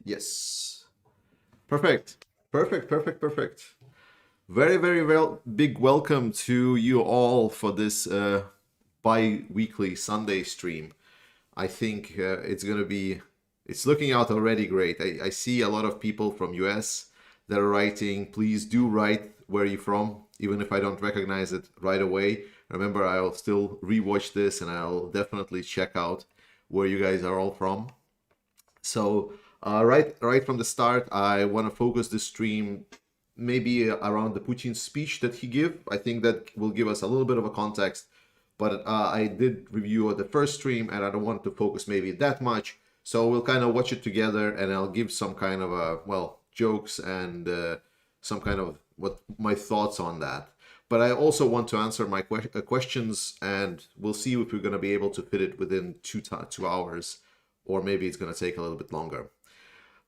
Yes. Perfect. Perfect, perfect, perfect. Very, very well. Big welcome to you all for this bi-weekly Sunday stream. I think it's looking out already great. I see a lot of people from US that are writing. Please do write where you're from, even if I don't recognize it right away. Remember, I'll still rewatch this and I'll definitely check out where you guys are all from. So right from the start, I want to focus the stream maybe around the Putin speech that he gave. I think that will give us a little bit of a context. But I did review the first stream, and I don't want to focus maybe that much. So we'll kind of watch it together, and I'll give some kind of jokes and some kind of what my thoughts on that. But I also want to answer my questions, and we'll see if we're going to be able to fit it within 2 hours, or maybe it's going to take a little bit longer.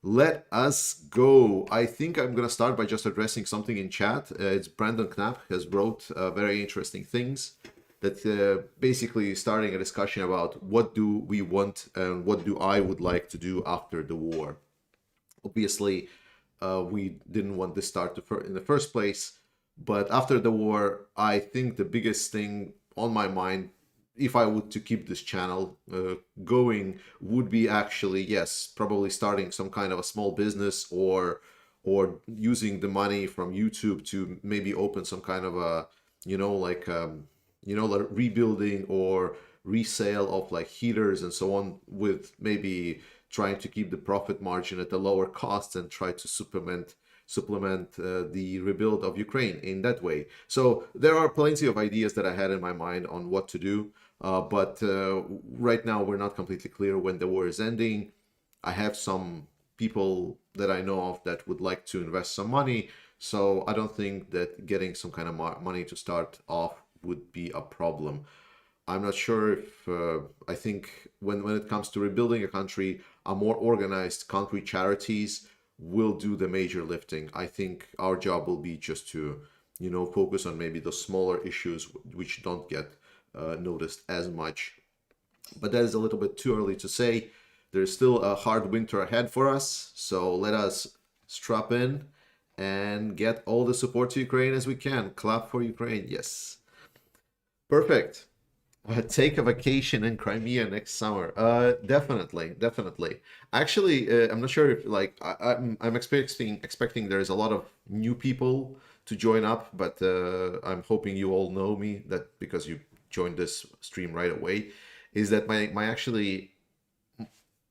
Let us go. I think I'm going to start by just addressing something in chat. It's Brandon Knapp has wrote very interesting things that basically starting a discussion about what do we want and what do I would like to do after the war. Obviously, we didn't want this start in the first place, but after the war, I think the biggest thing on my mind, if I would to keep this channel going, would be actually, yes, probably starting some kind of a small business or using the money from YouTube to maybe open some kind of a, like rebuilding or resale of like heaters and so on, with maybe trying to keep the profit margin at a lower cost and try to supplement the rebuild of Ukraine in that way. So there are plenty of ideas that I had in my mind on what to do, but right now we're not completely clear when the war is ending. I have some people that I know of that would like to invest some money, so I don't think that getting some kind of money to start off would be a problem. I'm not sure if I think when it comes to rebuilding a country, a more organized country charities will do the major lifting. I think our job will be just to, focus on maybe the smaller issues which don't get noticed as much. But that is a little bit too early to say. There's still a hard winter ahead for us, so let us strap in and get all the support to Ukraine as we can. Clap for Ukraine, yes. Perfect. Take a vacation in Crimea next summer. Definitely. Actually, I'm not sure if like I'm expecting there's a lot of new people to join up, but I'm hoping you all know me that because you joined this stream right away. Is that my actually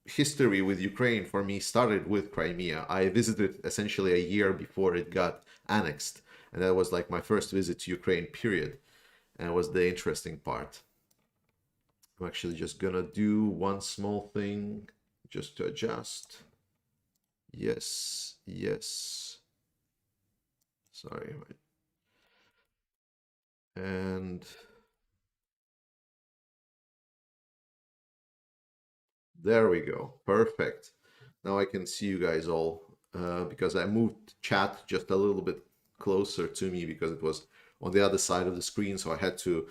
history with Ukraine for me started with Crimea. I visited essentially a year before it got annexed, and that was like my first visit to Ukraine, period. And it was the interesting part. I'm actually just gonna do one small thing just to adjust. Yes. Sorry. And there we go. Perfect. Now I can see you guys all because I moved chat just a little bit closer to me because it was on the other side of the screen, so I had to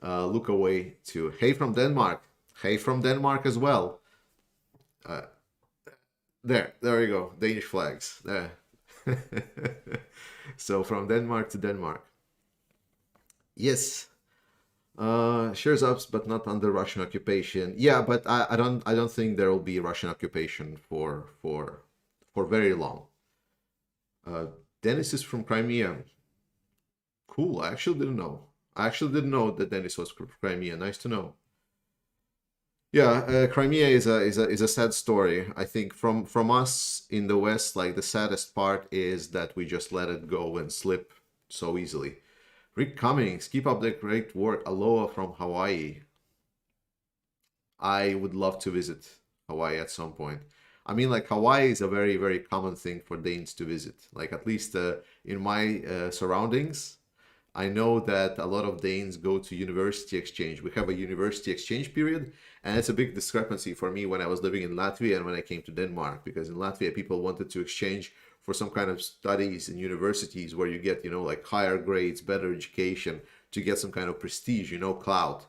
look away to hey from Denmark. Hey from Denmark as well. There we go. Danish flags. There. So from Denmark to Denmark. Yes. Shares ups, but not under Russian occupation. Yeah, but I don't think there will be Russian occupation for very long. Dennis is from Crimea. Cool. I actually didn't know. That Dennis was from Crimea. Nice to know. Yeah, Crimea is a sad story. I think from us in the West, like the saddest part is that we just let it go and slip so easily. Rick Cummings, keep up the great work. Aloha from Hawaii. I would love to visit Hawaii at some point. I mean, like Hawaii is a very, very common thing for Danes to visit. Like at least in my surroundings, I know that a lot of Danes go to university exchange. We have a university exchange period, and it's a big discrepancy for me when I was living in Latvia and when I came to Denmark, because in Latvia people wanted to exchange for some kind of studies in universities where you get, like higher grades, better education, to get some kind of prestige, clout.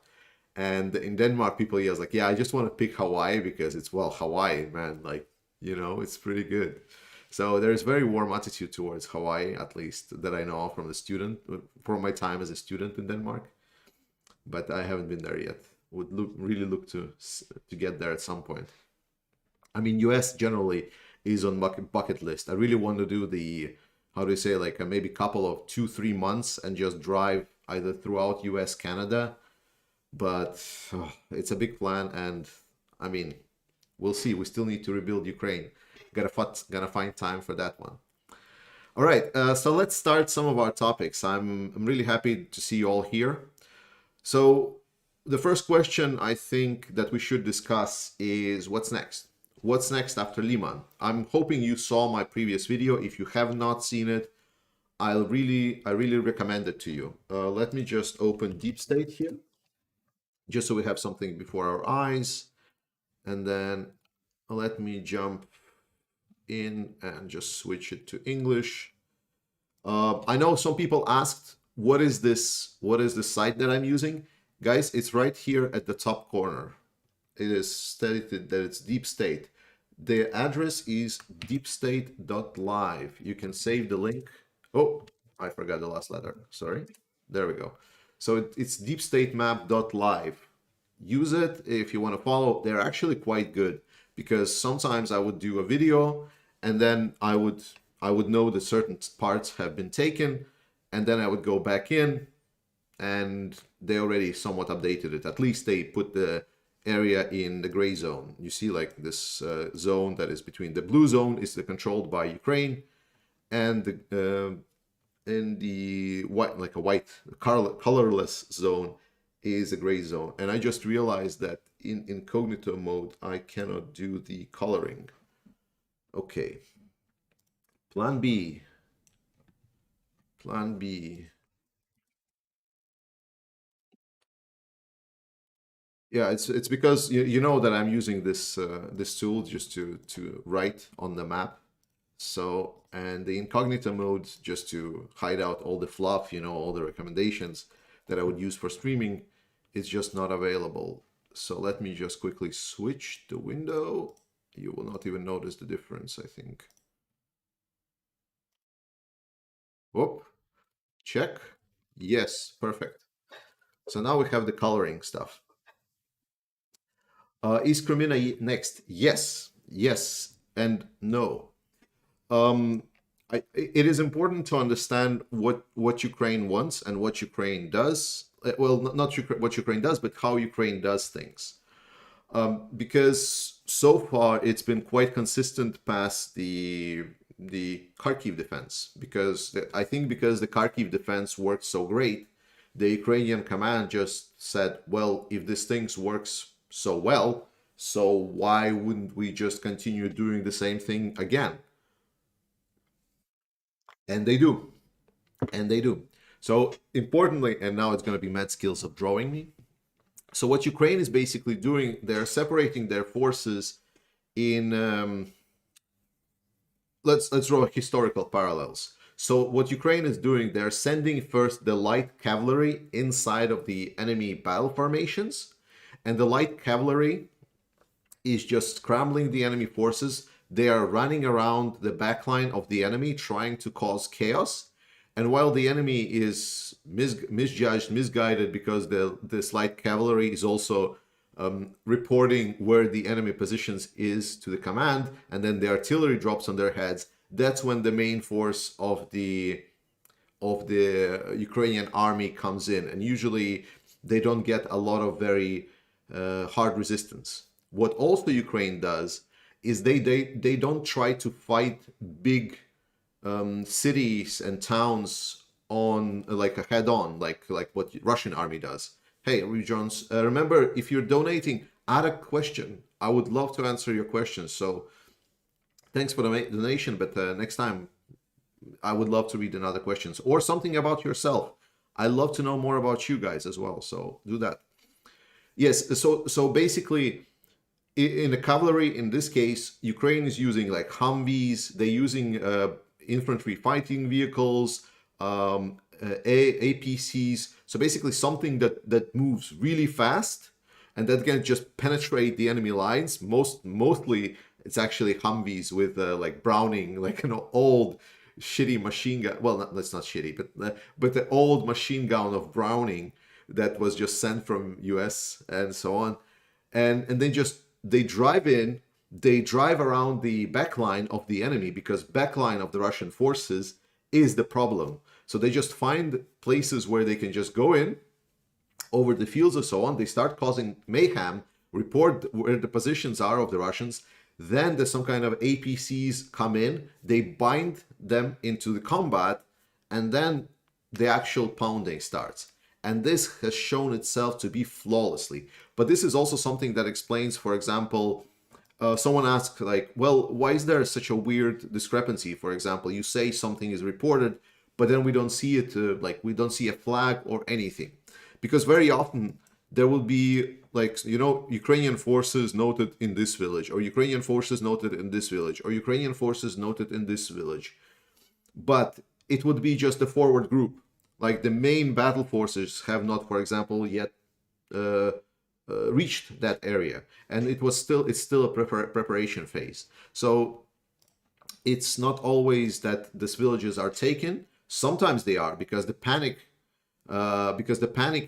And in Denmark, people, yeah, I just want to pick Hawaii because it's, well, Hawaii, man, like You know, it's pretty good. So there's very warm attitude towards Hawaii, at least that I know from the student, from my time as a student in Denmark. But I haven't been there yet. Would really look to get there at some point. I mean, US generally is on bucket list. I really want to do the, how do you say, like maybe couple of 2-3 months and just drive either throughout US, Canada. But it's a big plan, and I mean, we'll see. We still need to rebuild Ukraine. Gotta find time for that one. All right, so let's start some of our topics. I'm really happy to see you all here. So the first question I think that we should discuss is what's next? What's next after Liman? I'm hoping you saw my previous video. If you have not seen it, I really recommend it to you. Let me just open Deep State here, just so we have something before our eyes. And then let me jump in and just switch it to English. I know some people asked, what is this? What is the site that I'm using? Guys, it's right here at the top corner. It is stated that it's Deep State. The address is deepstate.live. You can save the link. Oh, I forgot the last letter. Sorry. There we go. So it's deepstatemap.live. Use it if you want to follow. They're actually quite good, because sometimes I would do a video and then I would know that certain parts have been taken, and then I would go back in and they already somewhat updated it. At least they put the area in the gray zone. You see, like this zone that is between the blue zone is controlled by Ukraine, and the in the white, like a white colorless zone, is a gray zone. And I just realized that in incognito mode I cannot do the coloring. Okay, plan B. Yeah, it's because you know that I'm using this tool just to write on the map. So, and the incognito mode, just to hide out all the fluff, you know, all the recommendations that I would use for streaming, is just not available. So let me just quickly switch the window. You will not even notice the difference, I think. Whoop, check. Yes, perfect. So now we have the coloring stuff. Is Crimea next? Yes, yes, and no. Um, it is important to understand what Ukraine wants and what Ukraine does. Well, not what Ukraine does, but how Ukraine does things. Because so far it's been quite consistent past the Kharkiv defense. Because I think because the Kharkiv defense worked so great, the Ukrainian command just said, well, if this thing works so well, so why wouldn't we just continue doing the same thing again? And they do. And they do. So importantly, and now it's going to be mad skills of drawing me. So what Ukraine is basically doing, they're separating their forces in. Let's draw historical parallels. So what Ukraine is doing, they're sending first the light cavalry inside of the enemy battle formations, and the light cavalry is just scrambling the enemy forces. They are running around the backline of the enemy, trying to cause chaos. And while the enemy is misjudged, misguided, because this light cavalry is also reporting where the enemy positions is to the command, and then the artillery drops on their heads, that's when the main force of the Ukrainian army comes in. And usually they don't get a lot of very hard resistance. What also Ukraine does is they don't try to fight big cities and towns on like a head-on, like what Russian army does. Hey, Jones, remember, if you're donating, add a question. I would love to answer your questions. So thanks for the donation, but next time I would love to read another questions or something about yourself. I love to know more about you guys as well. So do that. Yes. So basically, in the cavalry, in this case, Ukraine is using like Humvees. They're using infantry fighting vehicles, APCs. So basically something that moves really fast and that can just penetrate the enemy lines, mostly It's actually Humvees with like Browning, like an old shitty machine gun. Well, that's not shitty, but the old machine gun of Browning that was just sent from US and so on. And then just they drive in, they drive around the backline of the enemy, because backline of the Russian forces is the problem. So they just find places where they can just go in over the fields and so on. They start causing mayhem, report where the positions are of the Russians. Then there's some kind of APCs come in, they bind them into the combat, and then the actual pounding starts. And this has shown itself to be flawlessly. But this is also something that explains, for example, someone asked, like, well, why is there such a weird discrepancy? For example, you say something is reported, but then we don't see it, like we don't see a flag or anything. Because very often there will be, like, you know, Ukrainian forces noted in this village, or Ukrainian forces noted in this village, or Ukrainian forces noted in this village. But it would be just a forward group. Like the main battle forces have not, for example, yet reached that area, and it's still a preparation phase. So it's not always that these villages are taken. Sometimes they are, because the panic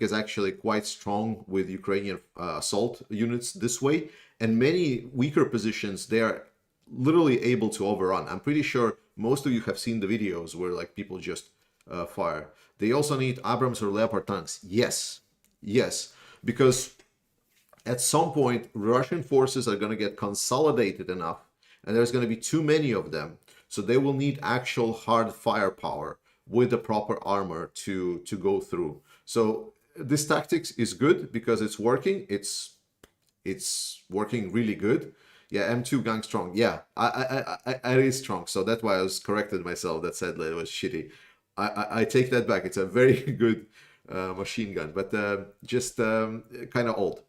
is actually quite strong with Ukrainian assault units this way, and many weaker positions they are literally able to overrun. I'm pretty sure most of you have seen the videos where like people just fire. They also need Abrams or Leopard tanks. Yes, because at some point Russian forces are going to get consolidated enough, and there's going to be too many of them, so they will need actual hard firepower with the proper armor to go through. So this tactics is good because it's working. It's working really good. Yeah, M2 gang strong. Yeah, I is strong. So that's why I was corrected myself. That said that it was shitty. I take that back. It's a very good machine gun, but just kind of old.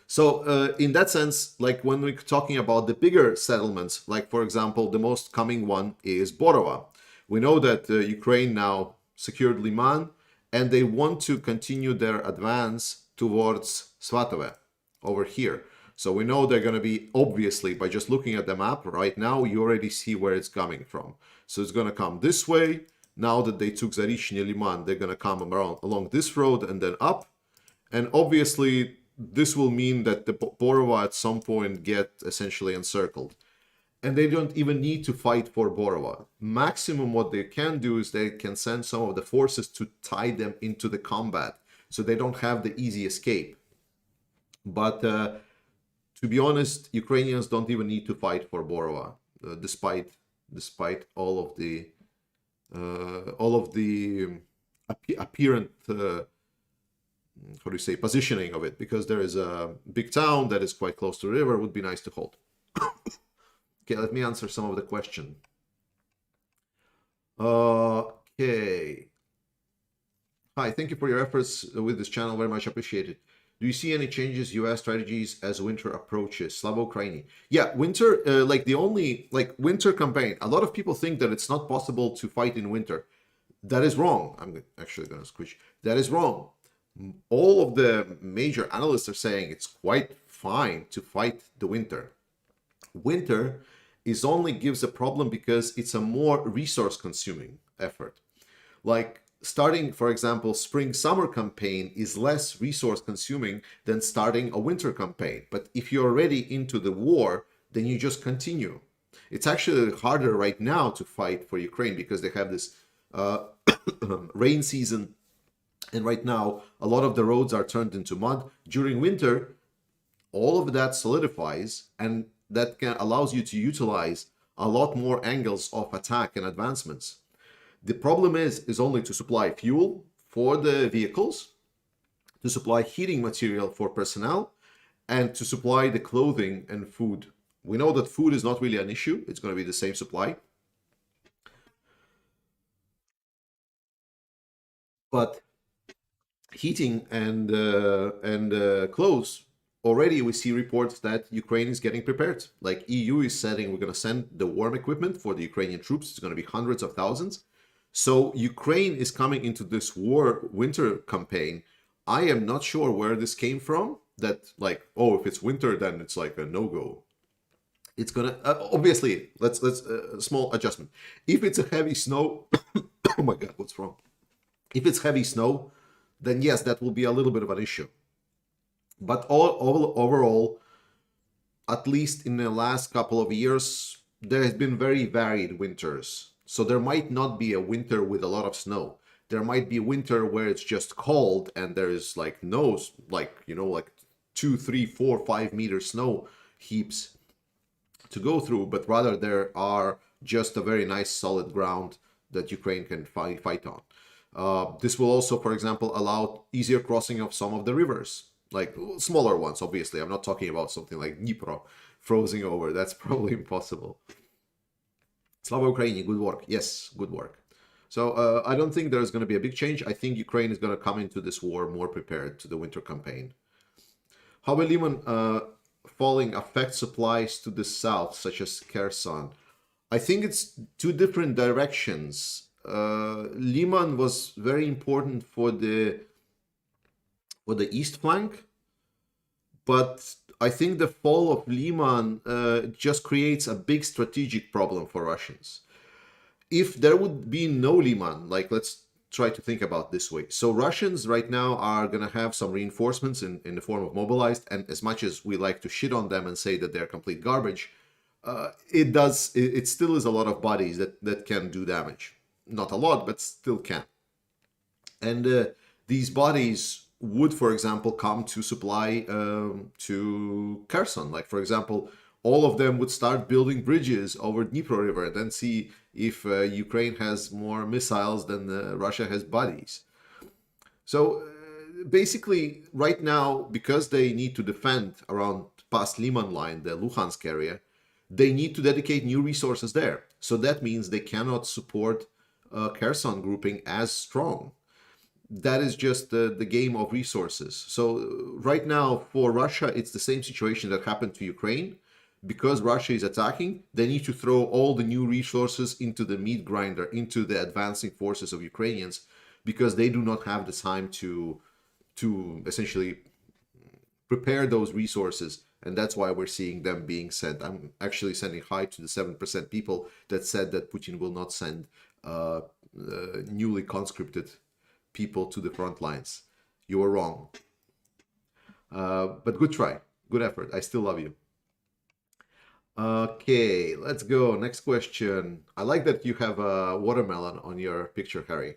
So in that sense, like when we're talking about the bigger settlements, like for example, the most coming one is Borova. We know that Ukraine now secured Liman, and they want to continue their advance towards Svatove over here. So we know they're going to be, obviously, by just looking at the map right now, you already see where it's coming from. So it's going to come this way. Now that they took Zarishny Liman, they're going to come around along this road and then up. And obviously, this will mean that the Borova at some point get essentially encircled. And they don't even need to fight for Borova. Maximum what they can do is they can send some of the forces to tie them into the combat, so they don't have the easy escape. But to be honest, Ukrainians don't even need to fight for Borova, despite all of the apparent how do you say, positioning of it, because there is a big town that is quite close to the river. It would be nice to hold. Okay, let me answer some of the question. Okay. Hi, thank you for your efforts with this channel. Very much appreciated. Do you see any changes, US strategies as winter approaches? Slava Ukraini. Yeah, winter, like the only, like winter campaign. A lot of people think that it's not possible to fight in winter. That is wrong. I'm actually going to switch. That is wrong. All of the major analysts are saying it's quite fine to fight the winter. Winter is only gives a problem because it's a more resource consuming effort. Like starting, for example, spring-summer campaign is less resource consuming than starting a winter campaign. But if you're already into the war, then you just continue. It's actually harder right now to fight for Ukraine because they have this rain season. And right now, a lot of the roads are turned into mud. During winter, all of that solidifies, and that allows you to utilize a lot more angles of attack and advancements. The problem is only to supply fuel for the vehicles, to supply heating material for personnel, and to supply the clothing and food. We know that food is not really an issue. It's going to be the same supply. But heating and clothes, already we see reports that Ukraine is getting prepared. Like EU is saying we're going to send the warm equipment for the Ukrainian troops. It's going to be hundreds of thousands. So Ukraine is coming into this winter campaign. I am not sure where this came from. That like, oh, if it's winter, then it's like a no-go. It's gonna obviously let's small adjustment. If it's a heavy snow, oh my god, what's wrong? If it's heavy snow, then yes, that will be a little bit of an issue. But overall, at least in the last couple of years, there has been very varied winters. So there might not be a winter with a lot of snow. There might be a winter where it's just cold and there is like no, like, you know, like 2, 3, 4, 5 meter snow heaps to go through, but rather there are just a very nice solid ground that Ukraine can fight on. This will also, for example, allow easier crossing of some of the rivers, like smaller ones, obviously. I'm not talking about something like Dnipro frozen over. That's probably impossible. Slava Ukraini, good work. Yes, good work. So I don't think there's going to be a big change. I think Ukraine is going to come into this war more prepared to the winter campaign. How will Liman falling affect supplies to the south, such as Kherson? I think it's two different directions. Liman was very important for the east flank, but I think the fall of Liman just creates a big strategic problem for Russians. If there would be no Liman, like let's try to think about this way. So Russians right now are going to have some reinforcements in the form of mobilized, and as much as we like to shit on them and say that they're complete garbage, it still is a lot of bodies that can do damage. Not a lot, but still can. And these bodies would, for example, come to supply to Kherson. Like, for example, all of them would start building bridges over Dnipro River and then see if Ukraine has more missiles than Russia has bodies. So basically, right now, because they need to defend around past Liman line, the Luhansk area, they need to dedicate new resources there. So that means they cannot support Kherson grouping as strong. That is just the game of resources. So right now, for Russia, it's the same situation that happened to Ukraine. Because Russia is attacking, they need to throw all the new resources into the meat grinder, into the advancing forces of Ukrainians, because they do not have the time to essentially prepare those resources. And that's why we're seeing them being sent. I'm actually sending hi to the 7% people that said that Putin will not send newly conscripted people to the front lines. You were wrong. But good try. Good effort. I still love you. Okay, let's go. Next question. I like that you have a watermelon on your picture, Harry.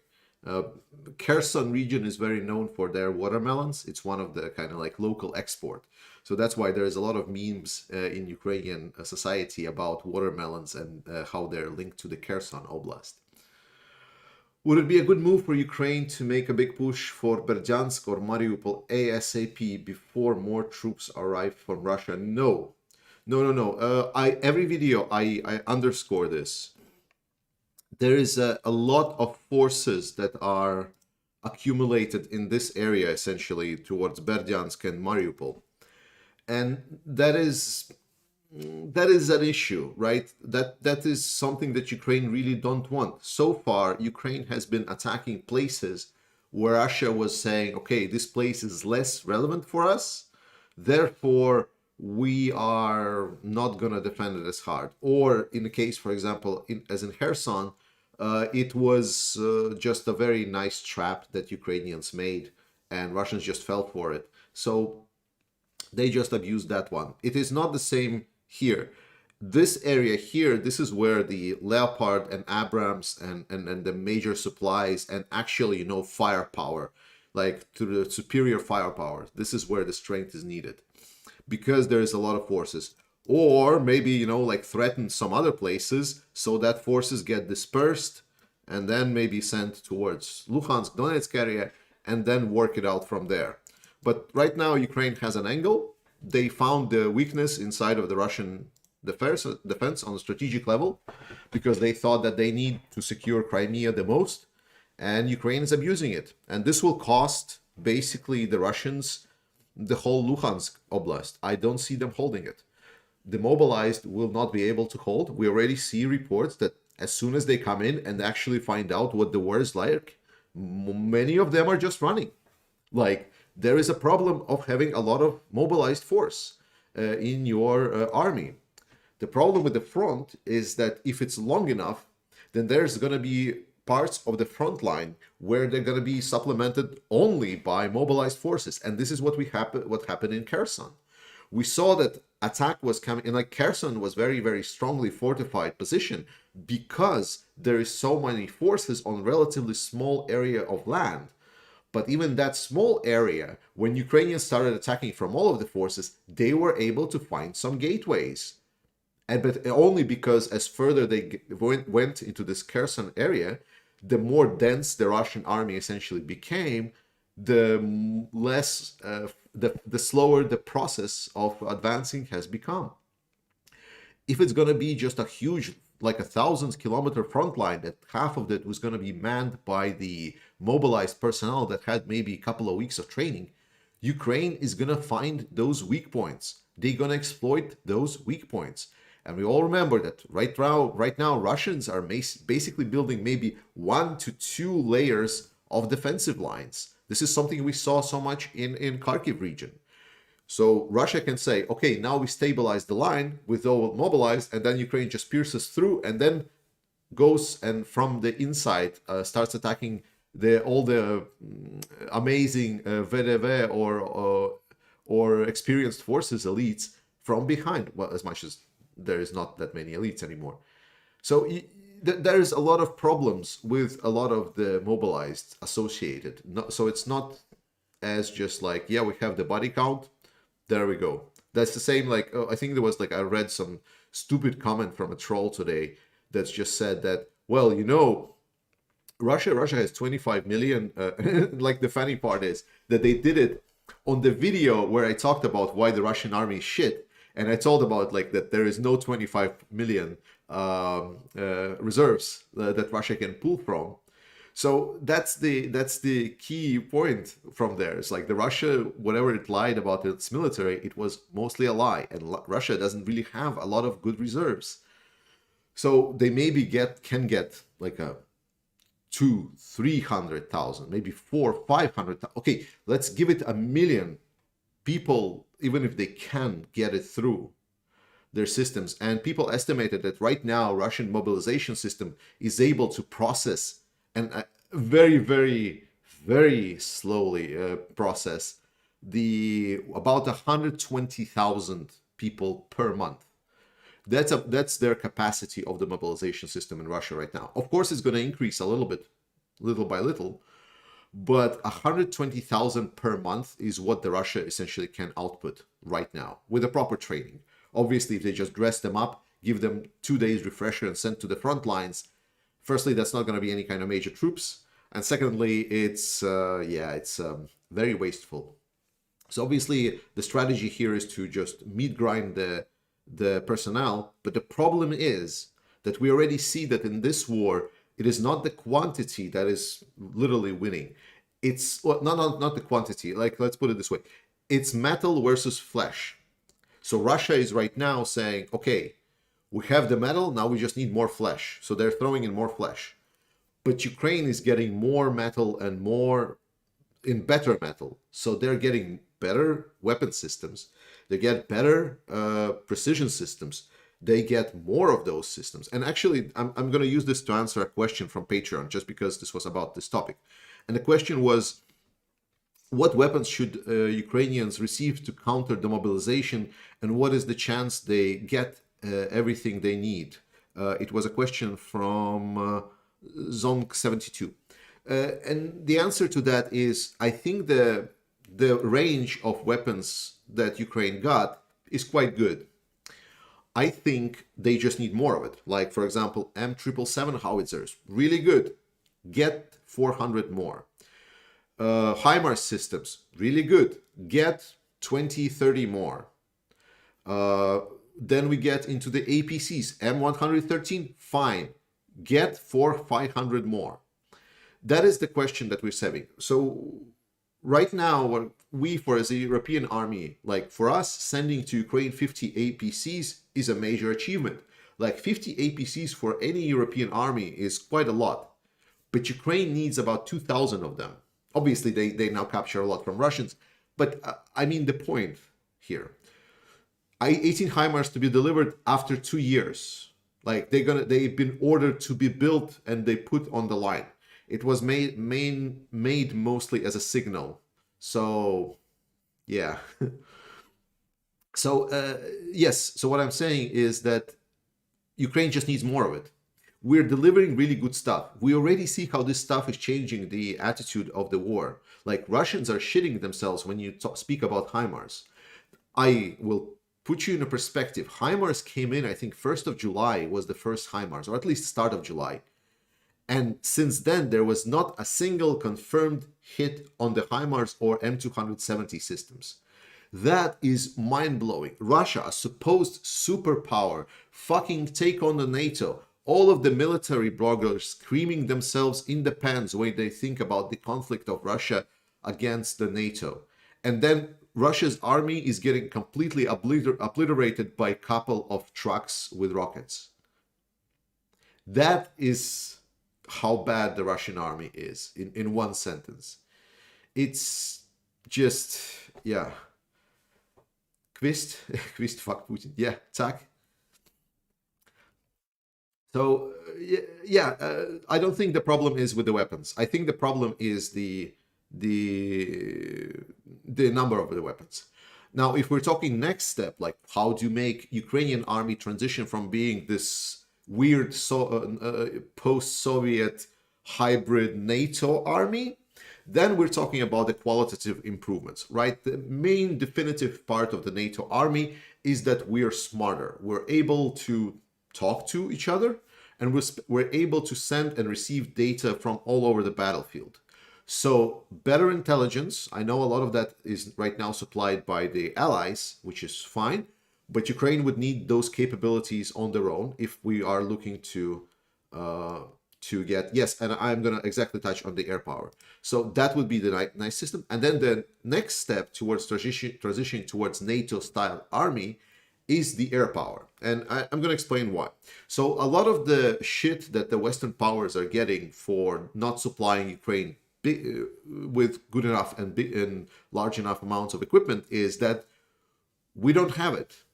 Kherson region is very known for their watermelons. It's one of the kind of like local export. So that's why there's a lot of memes in Ukrainian society about watermelons and how they're linked to the Kherson Oblast. Would it be a good move for Ukraine to make a big push for Berdyansk or Mariupol ASAP before more troops arrive from Russia? No. Every video I underscore this. There is a lot of forces that are accumulated in this area, essentially towards Berdyansk and Mariupol, and that is an issue, right? That is something that Ukraine really don't want. So far, Ukraine has been attacking places where Russia was saying, okay, this place is less relevant for us, therefore we are not going to defend it as hard. Or in the case, for example, as in Kherson, it was just a very nice trap that Ukrainians made and Russians just fell for it. So they just abused that one. It is not the same here. This area here, this is where the Leopard and Abrams and the major supplies and actually, you know, firepower, like to the superior firepower, this is where the strength is needed. Because there is a lot of forces, or maybe, you know, like threaten some other places so that forces get dispersed and then maybe sent towards Luhansk, Donetsk area, and then work it out from there. But right now, Ukraine has an angle. They found the weakness inside of the Russian defense on a strategic level because they thought that they need to secure Crimea the most, and Ukraine is abusing it. And this will cost basically the Russians the whole Luhansk Oblast. I don't see them holding it. The mobilized will not be able to hold. We already see reports that as soon as they come in and actually find out what the war is like, many of them are just running. Like, there is a problem of having a lot of mobilized force in your army. The problem with the front is that if it's long enough, then there's going to be parts of the front line where they're going to be supplemented only by mobilized forces. And this is what happened in Kherson. We saw that attack was coming, and like Kherson was very, very strongly fortified position because there is so many forces on relatively small area of land. But even that small area, when Ukrainians started attacking from all of the forces, they were able to find some gateways. But only because as further they went into this Kherson area, the more dense the Russian army essentially became, the less, the slower the process of advancing has become. If it's going to be just a huge, like 1,000-kilometer front line, that half of it was going to be manned by the mobilized personnel that had maybe a couple of weeks of training, Ukraine is going to find those weak points. They're going to exploit those weak points. And we all remember that right now, Russians are basically building maybe 1 to 2 layers of defensive lines. This is something we saw so much in Kharkiv region. So Russia can say, okay, now we stabilize the line with all mobilized, and then Ukraine just pierces through and then goes and from the inside starts attacking all the amazing VDV or experienced forces elites from behind. Well, as much as there is not that many elites anymore. So there's a lot of problems with a lot of the mobilized associated. So it's not as just like, yeah, we have the body count, there we go. That's the same, like, I think there was like, I read some stupid comment from a troll today that's just said that, well, you know, Russia has 25 million. Like the funny part is that they did it on the video where I talked about why the Russian army is shit. And I told about like that there is no 25 million reserves that Russia can pull from. So that's the key point from there. It's like the Russia, whatever it lied about its military, it was mostly a lie. And Russia doesn't really have a lot of good reserves. So they maybe can get like a 200,000-300,000, maybe 400,000-500,000. Okay, let's give it 1 million people, even if they can get it through their systems. And people estimated that right now Russian mobilization system is able to process and very, very, very slowly process about 120,000 people per month. That's their capacity of the mobilization system in Russia right now. Of course, it's going to increase a little bit, little by little, but 120,000 per month is what the Russia essentially can output right now with the proper training. Obviously, if they just dress them up, give them 2 days refresher and send to the front lines, firstly, that's not going to be any kind of major troops. And secondly, it's very wasteful. So obviously, the strategy here is to just meat grind the personnel. But the problem is that we already see that in this war, it is not the quantity that is literally winning. It's not the quantity. Like, let's put it this way. It's metal versus flesh. So Russia is right now saying, okay, we have the metal, now we just need more flesh. So they're throwing in more flesh. But Ukraine is getting more metal and more in better metal. So they're getting better weapon systems. They get better precision systems. They get more of those systems. And actually, I'm going to use this to answer a question from Patreon, just because this was about this topic. And the question was, what weapons should Ukrainians receive to counter the mobilization, and what is the chance they get everything they need? It was a question from Zonk72. And the answer to that is, I think the range of weapons that Ukraine got is quite good. I think they just need more of it. Like, for example, M777 howitzers, really good. Get 400 more. HIMARS systems, really good. Get 20, 30 more. Then we get into the APCs. M113, fine. Get 400-500 more. That is the question that we're having. So right now, as a European army, like for us, sending to Ukraine 50 APCs is a major achievement. Like 50 APCs for any European army is quite a lot. But Ukraine needs about 2,000 of them. Obviously, they now capture a lot from Russians. But I mean the point here. 18 HIMARS to be delivered after 2 years. Like they've been ordered to be built and they put on the line. It was made mostly as a signal. So yeah. So yes. So what I'm saying is that Ukraine just needs more of it. We're delivering really good stuff. We already see how this stuff is changing the attitude of the war. Like Russians are shitting themselves when you speak about HIMARS. I will put you in a perspective. HIMARS came in, I think, 1st of July was the first HIMARS, or at least start of July. And since then, there was not a single confirmed hit on the HIMARS or M270 systems. That is mind-blowing. Russia, a supposed superpower, fucking take on the NATO. All of the military bloggers screaming themselves in the pants when they think about the conflict of Russia against the NATO. And then Russia's army is getting completely obliterated by a couple of trucks with rockets. That is how bad the Russian army is in one sentence. It's just, yeah. Quist, fuck Putin. Yeah, tack. So, yeah, I don't think the problem is with the weapons. I think the problem is the number of the weapons. Now, if we're talking next step, like how do you make Ukrainian army transition from being this weird post-Soviet hybrid NATO army, then we're talking about the qualitative improvements, right? The main definitive part of the NATO army is that we are smarter. We're able to talk to each other, and we're able to send and receive data from all over the battlefield. So better intelligence, I know a lot of that is right now supplied by the allies, which is fine, but Ukraine would need those capabilities on their own if we are looking to get, yes, and I'm going to exactly touch on the air power. So that would be the nice system. And then the next step towards transitioning towards NATO-style army is the air power. And I'm going to explain why. So a lot of the shit that the Western powers are getting for not supplying Ukraine with good enough and large enough amounts of equipment is that we don't have it.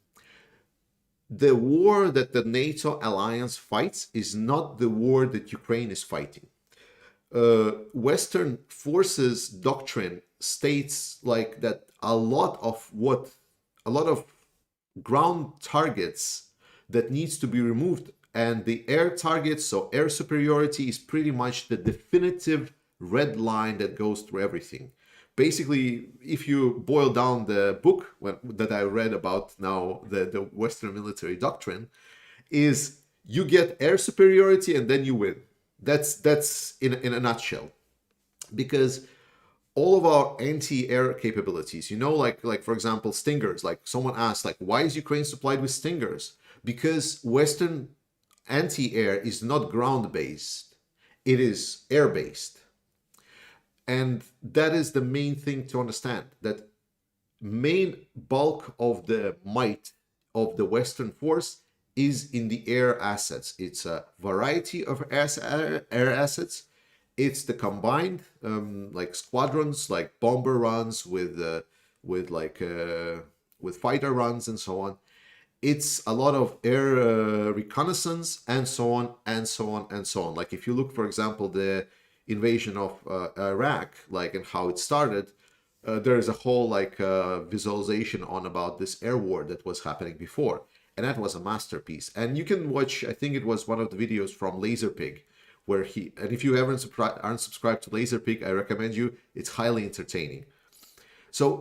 The war that the NATO alliance fights is not the war that Ukraine is fighting. Western forces doctrine states like that a lot of ground targets that needs to be removed, and the air targets, so air superiority, is pretty much the definitive red line that goes through everything. Basically, if you boil down the book that I read about now, the Western military doctrine, is you get air superiority and then you win. That's in a nutshell. Because all of our anti-air capabilities, like for example, Stingers, like someone asked, like, why is Ukraine supplied with Stingers? Because Western anti-air is not ground-based, it is air-based. And that is the main thing to understand, that main bulk of the might of the Western force is in the air assets. It's a variety of air assets. It's the combined like squadrons, like bomber runs with fighter runs and so on. It's a lot of air reconnaissance and so on and so on and so on. Like if you look, for example, the invasion of Iraq, like, and how it started, there is a whole visualization on about this air war that was happening before, and that was a masterpiece. And you can watch, I think it was one of the videos from Laserpig, where and if you aren't subscribed to Laserpig, I recommend you. It's highly entertaining. So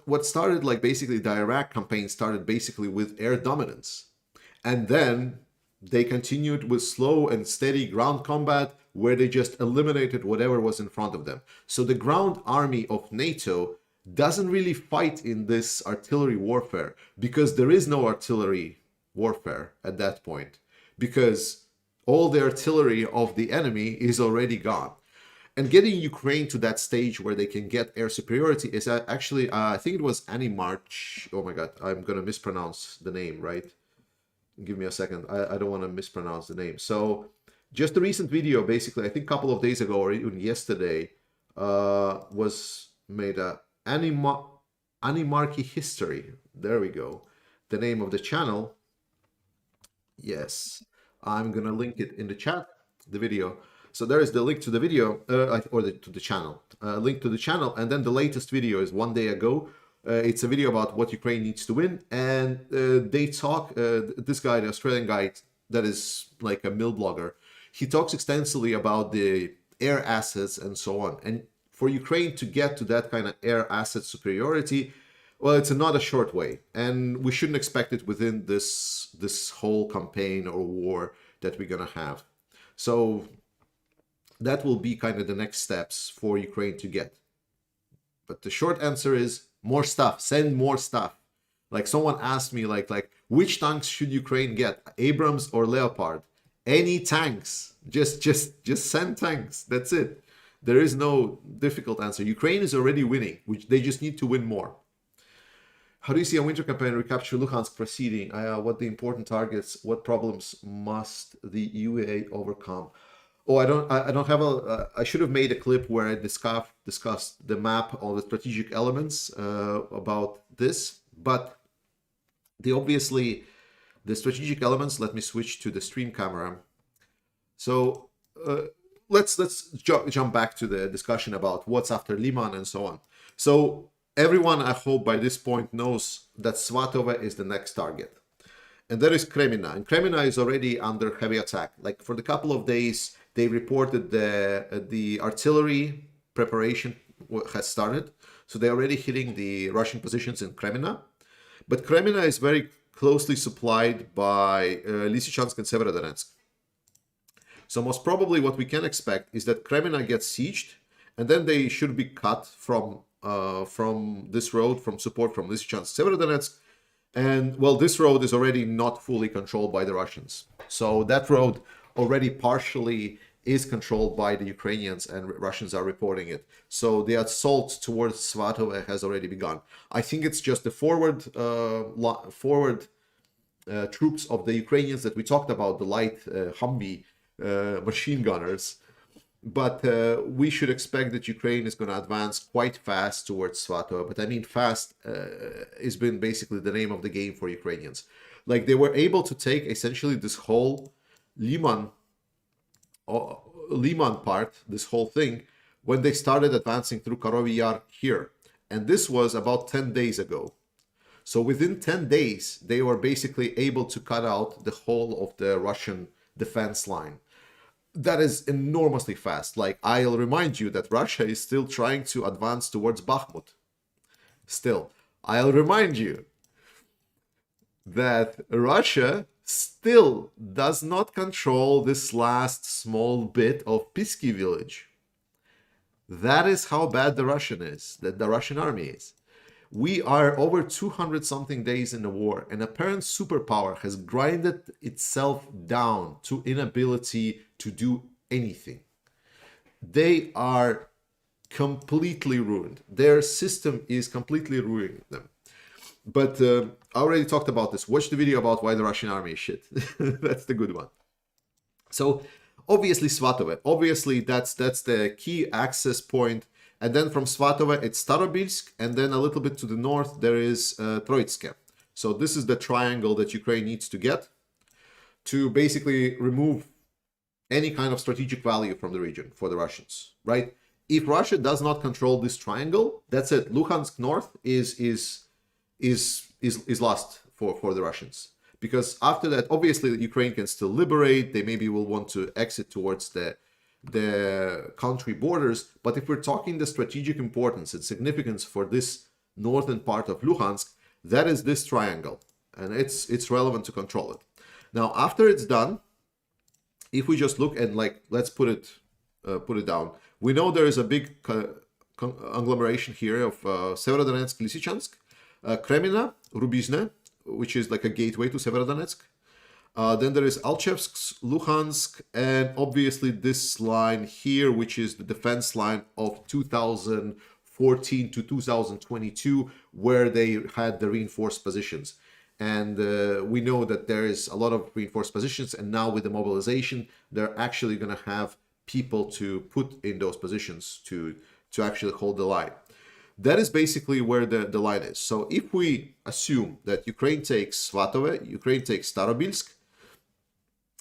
what started, like, basically the Iraq campaign started basically with air dominance, and then they continued with slow and steady ground combat, where they just eliminated whatever was in front of them. So the ground army of NATO doesn't really fight in this artillery warfare, because there is no artillery warfare at that point, because all the artillery of the enemy is already gone. And getting Ukraine to that stage where they can get air superiority is actually, I think it was Annie March. Oh my God, I'm going to mispronounce the name, right? Give me a second. I don't want to mispronounce the name. So just a recent video, basically, I think a couple of days ago or even yesterday, was made a Annie Markey history. There we go. the name of the channel. Yes, I'm gonna link it in the chat, the video. So there is the link to the video, to the channel, link to the channel, and then the latest video is 1 day ago. It's a video about what Ukraine needs to win, and they talk. This guy, the Australian guy, that is like a mill blogger, he talks extensively about the air assets and so on. And for Ukraine to get to that kind of air asset superiority, well, it's not a short way, and we shouldn't expect it within this whole campaign or war that we're gonna have. So that will be kind of the next steps for Ukraine to get. But the short answer is more stuff. Send more stuff. Like someone asked me, like which tanks should Ukraine get, Abrams or Leopard? Any tanks. Just send tanks. That's it. There is no difficult answer. Ukraine is already winning, which they just need to win more. How do you see a winter campaign recapture Luhansk proceeding? What the important targets? What problems must the UAE overcome? Oh, I don't have a. I should have made a clip where I discussed the map of the strategic elements about this, but obviously the strategic elements. Let me switch to the stream camera. So let's jump back to the discussion about what's after Liman and so on. So everyone, I hope by this point, knows that Svatove is the next target. And there is Kremina. And Kremina is already under heavy attack. Like for the couple of days, they reported the artillery preparation has started. So they're already hitting the Russian positions in Kremina. But Kremina is very closely supplied by Lysychansk and Severodonetsk. So most probably what we can expect is that Kremina gets sieged, and then they should be cut from this road, from support from Lysychansk, Severodonetsk. And well, this road is already not fully controlled by the Russians. So that road already partially is controlled by the Ukrainians, and Russians are reporting it. So the assault towards Svatove has already begun. I think it's just the forward troops of the Ukrainians that we talked about, the light Humvee machine gunners. But we should expect that Ukraine is going to advance quite fast towards Svatove. But I mean, fast has been basically the name of the game for Ukrainians. Like they were able to take essentially this whole Liman part, this whole thing, when they started advancing through Karovy Yar here. And this was about 10 days ago. So within 10 days, they were basically able to cut out the whole of the Russian defense line. That is enormously fast. Like, I'll remind you that Russia is still trying to advance towards Bakhmut. Still, I'll remind you that Russia still does not control this last small bit of Pisky village. That is how bad the Russian army is. We are over 200 something days in the war. An apparent superpower has grinded itself down to inability to do anything. They are completely ruined. Their system is completely ruining them. But I already talked about this. Watch the video about why the Russian army is shit. That's the good one. So obviously Svatove. Obviously that's the key access point. And then from Svatove, it's Starobilsk, and then a little bit to the north, there is Troitske. So this is the triangle that Ukraine needs to get to basically remove any kind of strategic value from the region for the Russians, right? If Russia does not control this triangle, that's it. Luhansk North is lost for the Russians. Because after that, obviously, Ukraine can still liberate. They maybe will want to exit towards the country borders, but if we're talking the strategic importance and significance for this northern part of Luhansk, that is this triangle, and it's relevant to control it. Now, after it's done, if we just look and let's put it down, we know there is a big agglomeration here of Severodonetsk, Lysychansk, Kremina, Rubizhne, which is like a gateway to Severodonetsk. Then there is Alchevsk, Luhansk, and obviously this line here, which is the defense line of 2014 to 2022, where they had the reinforced positions. And we know that there is a lot of reinforced positions, and now with the mobilization, they're actually going to have people to put in those positions to actually hold the line. That is basically where the line is. So if we assume that Ukraine takes Svatove, Ukraine takes Starobilsk,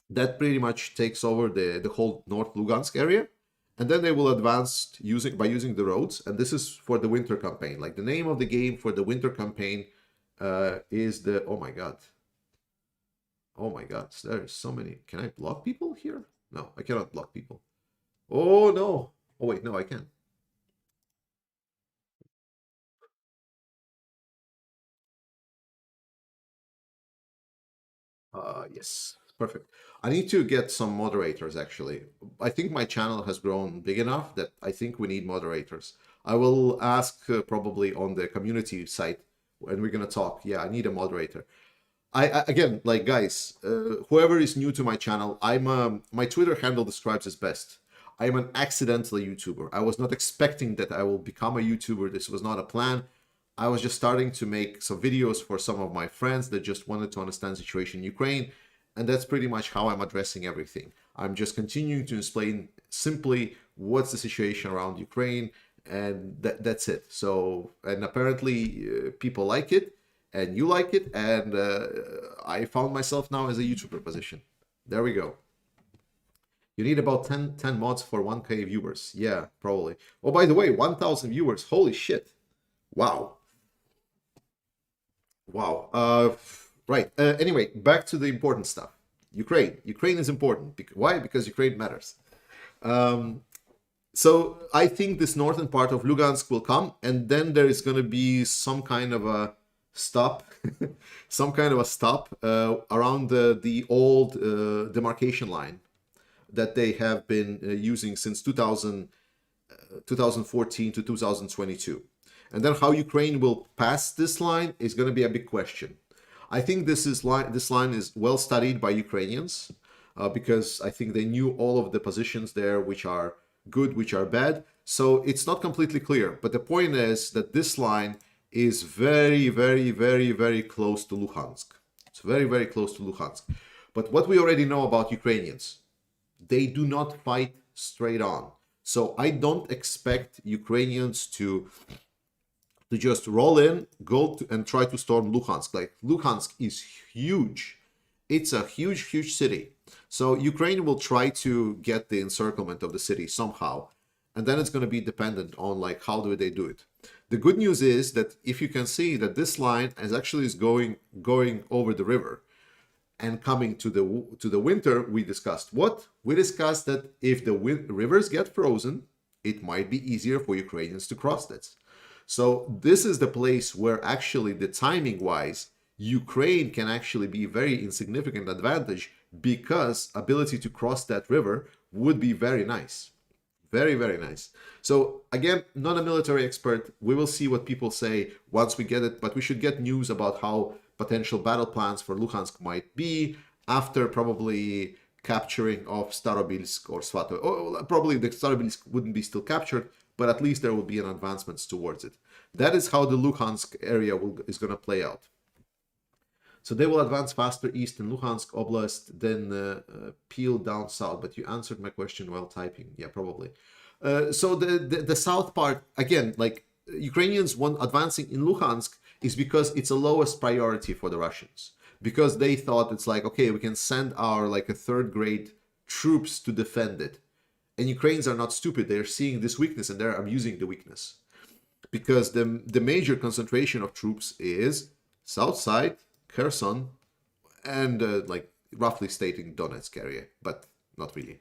that pretty much takes over the whole North Lugansk area. And then they will advance using the roads. And this is for the winter campaign. Like the name of the game for the winter campaign is the... Oh my God. Oh my God. There's so many. Can I block people here? No, I cannot block people. Oh no. Oh wait, no, I can. Yes, perfect. I need to get some moderators actually. I think my channel has grown big enough that I think we need moderators. I will ask probably on the community site when we're gonna talk. Yeah, I need a moderator. Again, like guys, whoever is new to my channel, my Twitter handle describes as best. I am an accidental YouTuber. I was not expecting that I will become a YouTuber. This was not a plan. I was just starting to make some videos for some of my friends that just wanted to understand the situation in Ukraine. And that's pretty much how I'm addressing everything. I'm just continuing to explain simply what's the situation around Ukraine, and that's it. So, and apparently people like it, and you like it, and I found myself now as a YouTuber position. There we go. You need about 10 mods for 1K viewers. Yeah, probably. Oh, by the way, 1,000 viewers. Holy shit. Wow. Wow. Right. Anyway, back to the important stuff. Ukraine. Ukraine is important. Why? Because Ukraine matters. So I think this northern part of Lugansk will come, and then there is going to be some kind of a stop, some kind of a stop around the old demarcation line that they have been using since 2014 to 2022. And then how Ukraine will pass this line is going to be a big question. I think this line is well studied by Ukrainians because I think they knew all of the positions there, which are good, which are bad. So it's not completely clear. But the point is that this line is very, very, very, very close to Luhansk. It's very, very close to Luhansk. But what we already know about Ukrainians, they do not fight straight on. So I don't expect Ukrainians to just roll in, and try to storm Luhansk. Like, Luhansk is huge. It's a huge, huge city. So Ukraine will try to get the encirclement of the city somehow. And then it's going to be dependent on like how do they do it. The good news is that if you can see that this line is going over the river and coming to the winter, we discussed what? We discussed that if the rivers get frozen, it might be easier for Ukrainians to cross this. So this is the place where actually the timing wise, Ukraine can actually be very insignificant advantage because ability to cross that river would be very nice. Very, very nice. So again, not a military expert. We will see what people say once we get it, but we should get news about how potential battle plans for Luhansk might be after probably capturing of Starobilsk or Svatov. Oh, probably the Starobilsk wouldn't be still captured, but at least there will be an advancements towards it. That is how the Luhansk area is going to play out. So they will advance faster east in Luhansk Oblast, then peel down south. But you answered my question while typing. Yeah, probably. So the south part, again, like Ukrainians want advancing in Luhansk is because it's a lowest priority for the Russians. Because they thought it's like, okay, we can send our like a third grade troops to defend it. And Ukrainians are not stupid. They're seeing this weakness and they're abusing the weakness. Because the major concentration of troops is south side, Kherson, and like roughly stating Donetsk area, but not really.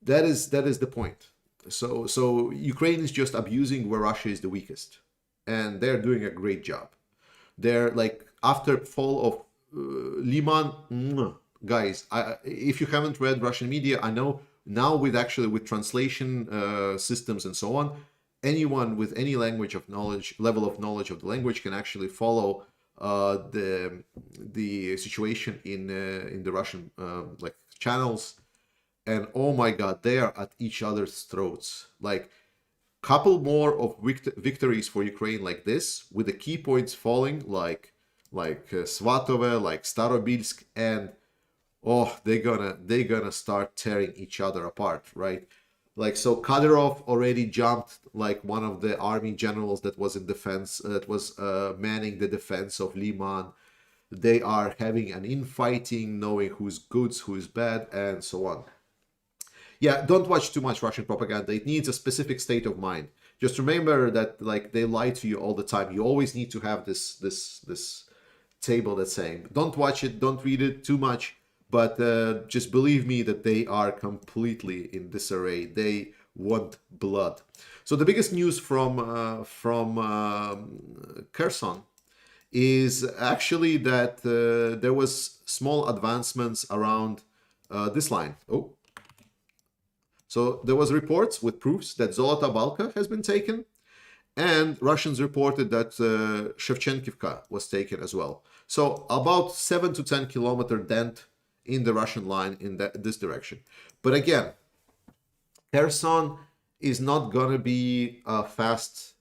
That is the point. So Ukraine is just abusing where Russia is the weakest, and they're doing a great job. They're like after fall of Liman, guys. If you haven't read Russian media, I know now with translation systems and so on, anyone with any level of knowledge of the language can actually follow the situation in the Russian like channels, and oh my God, they are at each other's throats. Like couple more of victories for Ukraine like this, with the key points falling, like Svatove, like Starobilsk, and oh, they're gonna start tearing each other apart, right? Like, so Kadyrov already jumped like one of the army generals that was in defense, that was manning the defense of Liman. They are having an infighting, knowing who's good, who's bad, and so on. Yeah, don't watch too much Russian propaganda. It needs a specific state of mind. Just remember that like they lie to you all the time. You always need to have this table that's saying, don't watch it, don't read it too much, but just believe me that they are completely in disarray. They want blood. So the biggest news from Kherson is actually that there was small advancements around this line. Oh, so there was reports with proofs that Zolota Balka has been taken, and Russians reported that Shevchenkivka was taken as well. So about 7 to 10 kilometer dent in the Russian line in this direction. But again, Kherson is not going to be a fast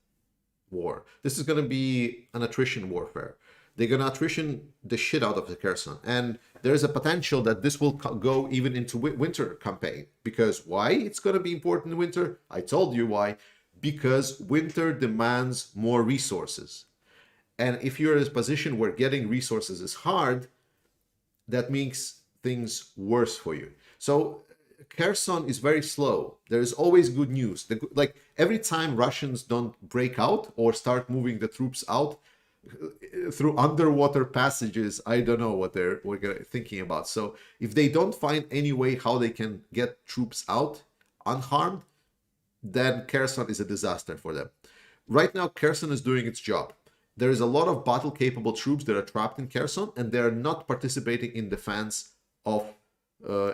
war. This is going to be an attrition warfare. They're going to attrition the shit out of the Kherson. And there's a potential that this will go even into winter campaign. Because why it's going to be important in winter? I told you why. Because winter demands more resources. And if you're in a position where getting resources is hard, that makes things worse for you. So Kherson is very slow. There is always good news. Like every time Russians don't break out or start moving the troops out through underwater passages, I don't know what they're thinking about. So if they don't find any way how they can get troops out unharmed, then Kherson is a disaster for them. Right now, Kherson is doing its job. There is a lot of battle-capable troops that are trapped in Kherson, and they are not participating in defense of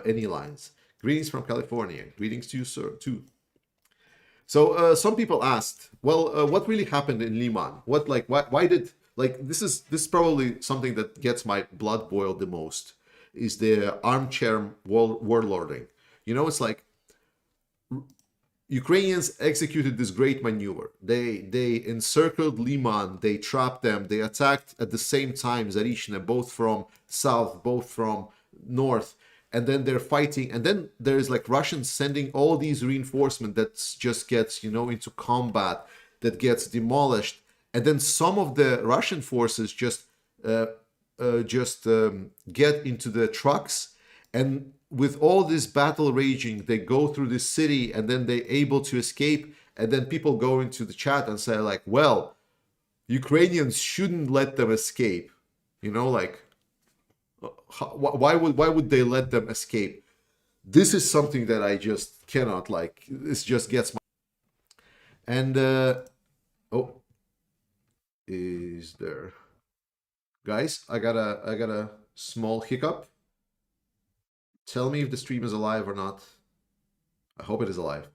any lines. Greetings from California. Greetings to you, sir, too. So some people asked, well, what really happened in Liman? Why did, like, this is probably something that gets my blood boiled the most, is the armchair warlording. You know, it's like, Ukrainians executed this great maneuver. They encircled Liman, they trapped them, they attacked at the same time Zarishne, both from south, both from north, and then they're fighting. And then there's like Russians sending all these reinforcement that just gets, you know, into combat, that gets demolished. And then some of the Russian forces just get into the trucks, and with all this battle raging, they go through the city, and then they're able to escape. And then people go into the chat and say like, well, Ukrainians shouldn't let them escape. You know, like, why would they let them escape? This is something that I just cannot, like, this just gets my... And, oh, is there... Guys, I got a small hiccup. Tell me if the stream is alive or not. I hope it is alive.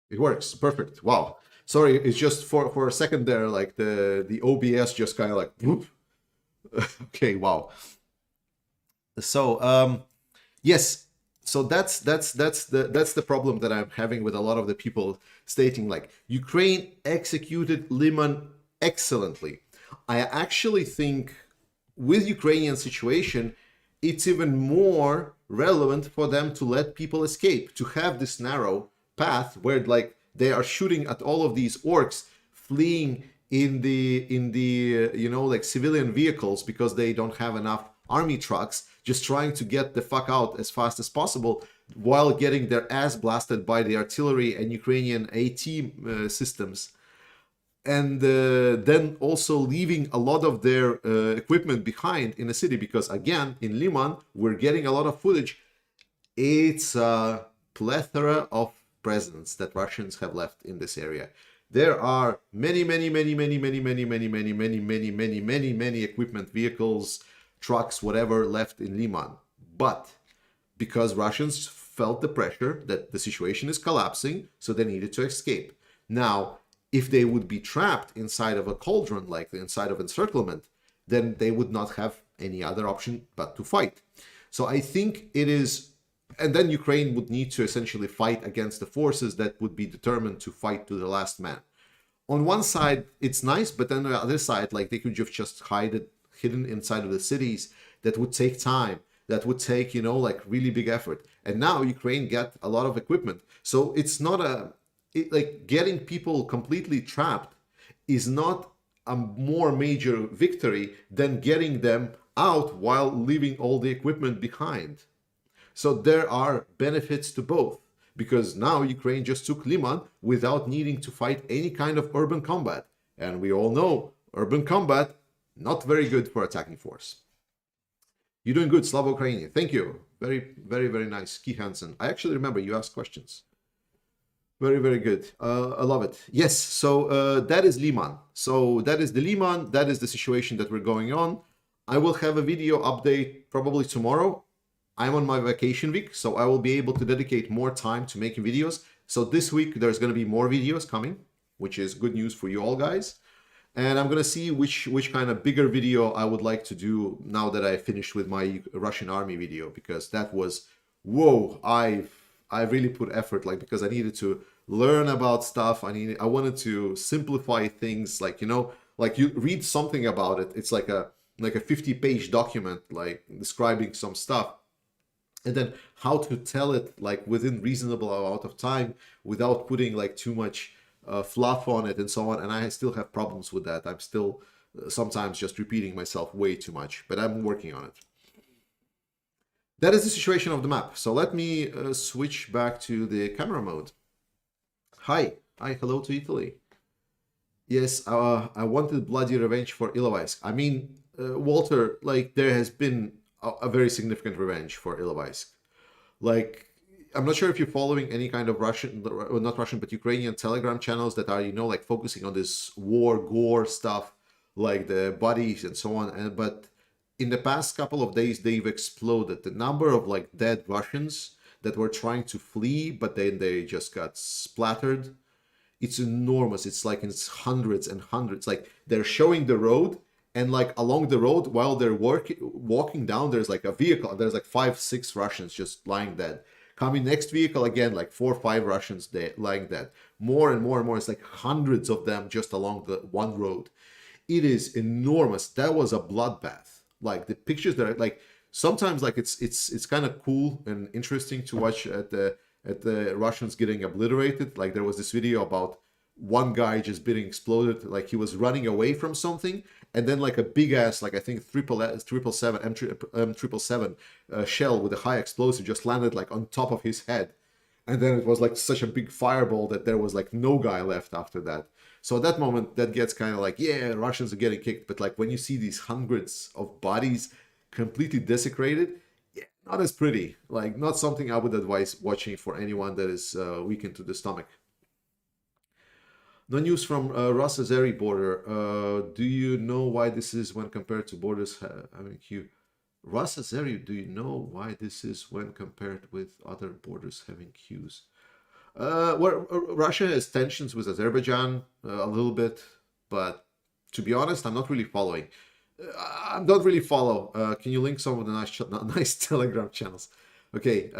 It works. Perfect. Wow. Sorry, it's just for a second there, like the OBS just kind of like whoop. Okay, wow. So yes, so that's the problem that I'm having with a lot of the people stating like Ukraine executed Liman excellently. I actually think with Ukrainian situation, it's even more relevant for them to let people escape, to have this narrow path where like they are shooting at all of these orcs fleeing in the you know, like civilian vehicles because they don't have enough army trucks, just trying to get the fuck out as fast as possible while getting their ass blasted by the artillery and Ukrainian AT systems. And then also leaving a lot of their equipment behind in the city, because again, in Liman, we're getting a lot of footage. It's a plethora of presents that Russians have left in this area. There are many equipment, vehicles, trucks, whatever left in Liman. But because Russians felt the pressure that the situation is collapsing, so they needed to escape. Now, if they would be trapped inside of a cauldron, like the inside of encirclement, then they would not have any other option but to fight. So I think it is, and then Ukraine would need to essentially fight against the forces that would be determined to fight to the last man. On one side, it's nice, but then on the other side, like they could have just hidden inside of the cities that would take time, that would take, you know, like really big effort. And now Ukraine got a lot of equipment. So it's not like getting people completely trapped is not a more major victory than getting them out while leaving all the equipment behind. So there are benefits to both, because now Ukraine just took Liman without needing to fight any kind of urban combat. And we all know urban combat, not very good for attacking force. You're doing good, Slavo Ukrainian. Thank you. Very, very, very nice. Key Hansen. I actually remember you asked questions. Very, very good. I love it. Yes, so that is Liman. So that is the Liman. That is the situation that we're going on. I will have a video update probably tomorrow. I'm on my vacation week, so I will be able to dedicate more time to making videos. So this week, there's going to be more videos coming, which is good news for you all guys. And I'm going to see which kind of bigger video I would like to do now that I finished with my Russian army video, because that was, whoa, I really put effort, like, because I needed to learn about stuff. I wanted to simplify things, like, you know, like you read something about it. It's like a 50-page document, like describing some stuff. And then how to tell it like within reasonable amount of time without putting like too much fluff on it and so on. And I still have problems with that. I'm still sometimes just repeating myself way too much, but I'm working on it. That is the situation of the map. So let me switch back to the camera mode. Hi, hello to Italy. Yes, I wanted bloody revenge for Ilovaisk. I mean, Walter, like there has been a very significant revenge for Ilovaisk. Like, I'm not sure if you're following any kind of Russian, well, not Russian, but Ukrainian Telegram channels that are, you know, like focusing on this war, gore stuff, like the bodies and so on. But in the past couple of days, they've exploded. The number of like dead Russians that were trying to flee, but then they just got splattered. It's enormous. It's like it's hundreds and hundreds. Like they're showing the road, and like along the road while they're walking down, there's like a vehicle. There's like 5-6 Russians just lying dead. Coming next vehicle again, like 4 or 5 Russians lying dead. More and more and more. It's like hundreds of them just along the one road. It is enormous. That was a bloodbath. Like the pictures that are like sometimes like it's kind of cool and interesting to watch at the Russians getting obliterated. Like there was this video about one guy just being exploded, like he was running away from something, and then like a big ass, like I think 777 shell with a high explosive just landed like on top of his head, and then it was like such a big fireball that there was like no guy left after that. So at that moment, that gets kind of like, yeah, Russians are getting kicked, but like when you see these hundreds of bodies completely desecrated, yeah, not as pretty. Like not something I would advise watching for anyone that is weakened to the stomach. No news from Ras Azeri border. Do you know why this is when compared to borders having queue? Ras Azeri, do you know why this is when compared with other borders having queues? Well, Russia has tensions with Azerbaijan a little bit, but to be honest, I'm not really following. I don't really follow. Can you link some of the nice Telegram channels? Okay,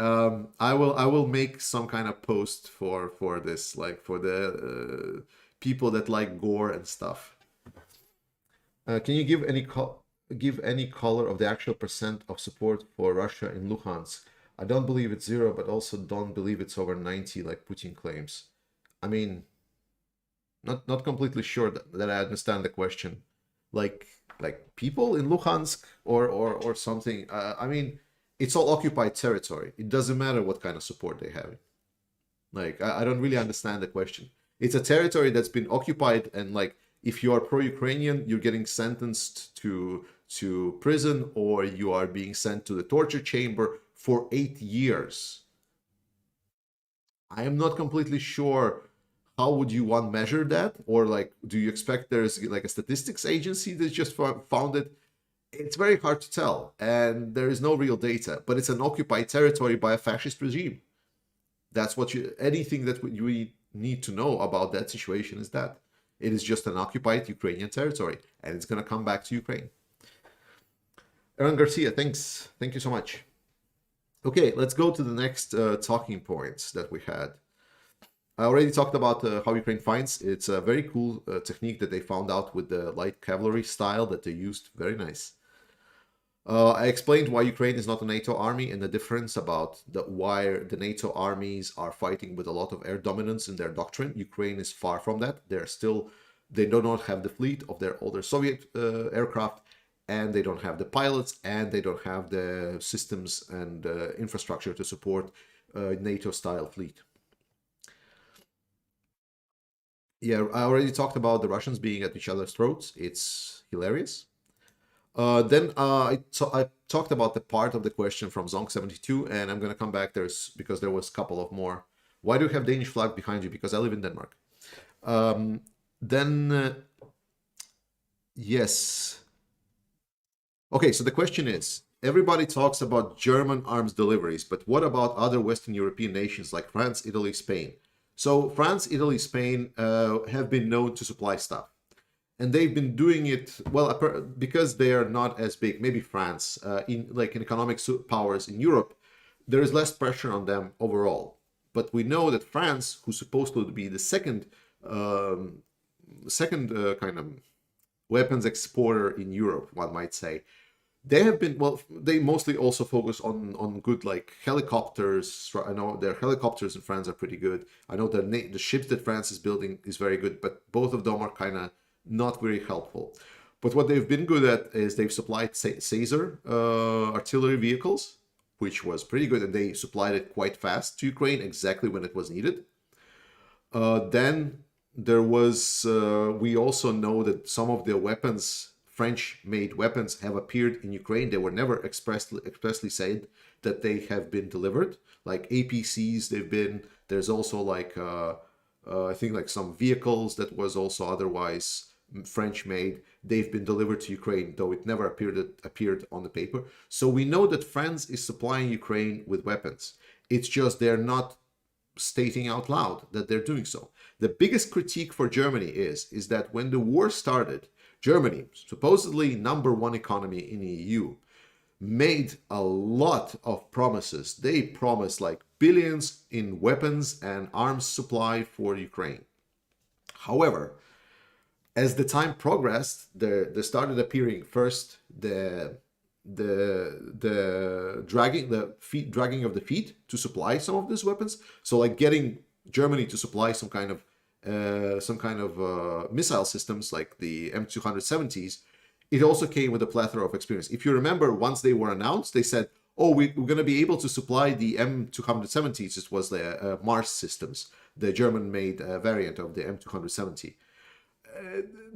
I will make some kind of post for this, like for the people that like gore and stuff. Can you give any color of the actual percent of support for Russia in Luhansk? I don't believe it's 0, but also don't believe it's over 90 like Putin claims. I mean, not completely sure that I understand the question. Like people in Luhansk or something. I mean, it's all occupied territory. It doesn't matter what kind of support they have. Like, I don't really understand the question. It's a territory that's been occupied, and like, if you are pro-Ukrainian, you're getting sentenced to prison, or you are being sent to the torture chamber for 8 years. I am not completely sure how would you want to measure that, or like, do you expect there's like a statistics agency that just found it? It's very hard to tell, and there is no real data, but it's an occupied territory by a fascist regime. That's what anything that you need to know about that situation is that it is just an occupied Ukrainian territory, and it's going to come back to Ukraine. Aaron Garcia, thanks. Thank you so much. Okay, let's go to the next talking points that we had. I already talked about how Ukraine fights. It's a very cool technique that they found out with the light cavalry style that they used. Very nice. I explained why Ukraine is not a NATO army and the difference about why the NATO armies are fighting with a lot of air dominance in their doctrine. Ukraine is far from that. They do not have the fleet of their older Soviet aircraft, and they don't have the pilots, and they don't have the systems and infrastructure to support NATO-style fleet. Yeah, I already talked about the Russians being at each other's throats. It's hilarious. I talked about the part of the question from Zonk72, and I'm gonna come back. Because there was a couple of more. Why do you have Danish flag behind you? Because I live in Denmark. Um, then yes. Okay, so the question is: everybody talks about German arms deliveries, but what about other Western European nations like France, Italy, Spain? So France, Italy, Spain have been known to supply stuff, and they've been doing it well because they are not as big. Maybe France, in economic powers in Europe, there is less pressure on them overall. But we know that France, who's supposed to be the second kind of weapons exporter in Europe, one might say, they have been, well, they mostly also focus on good like helicopters. I know their helicopters in France are pretty good. I know the ships that France is building is very good, but both of them are kind of not very helpful. But what they've been good at is they've supplied Caesar artillery vehicles, which was pretty good, and they supplied it quite fast to Ukraine, exactly when it was needed. Then there was, we also know that some of the weapons, French-made weapons, have appeared in Ukraine. They were never expressly said that they have been delivered. Like APCs, there's also like, I think like some vehicles that was also otherwise French-made. They've been delivered to Ukraine, though it never appeared on the paper. So we know that France is supplying Ukraine with weapons. It's just they're not stating out loud that they're doing so. The biggest critique for Germany is that when the war started, Germany, supposedly #1 economy in the EU, made a lot of promises. They promised like billions in weapons and arms supply for Ukraine. However, as the time progressed, there started appearing first the dragging of the feet to supply some of these weapons. So like getting Germany to supply some kind of missile systems like the M270s. It also came with a plethora of experience. If you remember, once they were announced, they said, "Oh, we're going to be able to supply the M270s." It was the Mars systems, the German-made variant of the M270.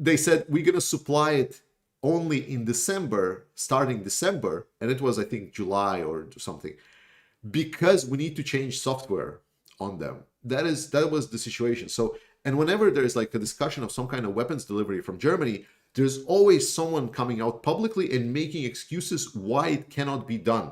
They said we're going to supply it only in December, starting December, and it was I think July or something, because we need to change software on them. That was the situation. So, and whenever there's like a discussion of some kind of weapons delivery from Germany, there's always someone coming out publicly and making excuses why it cannot be done.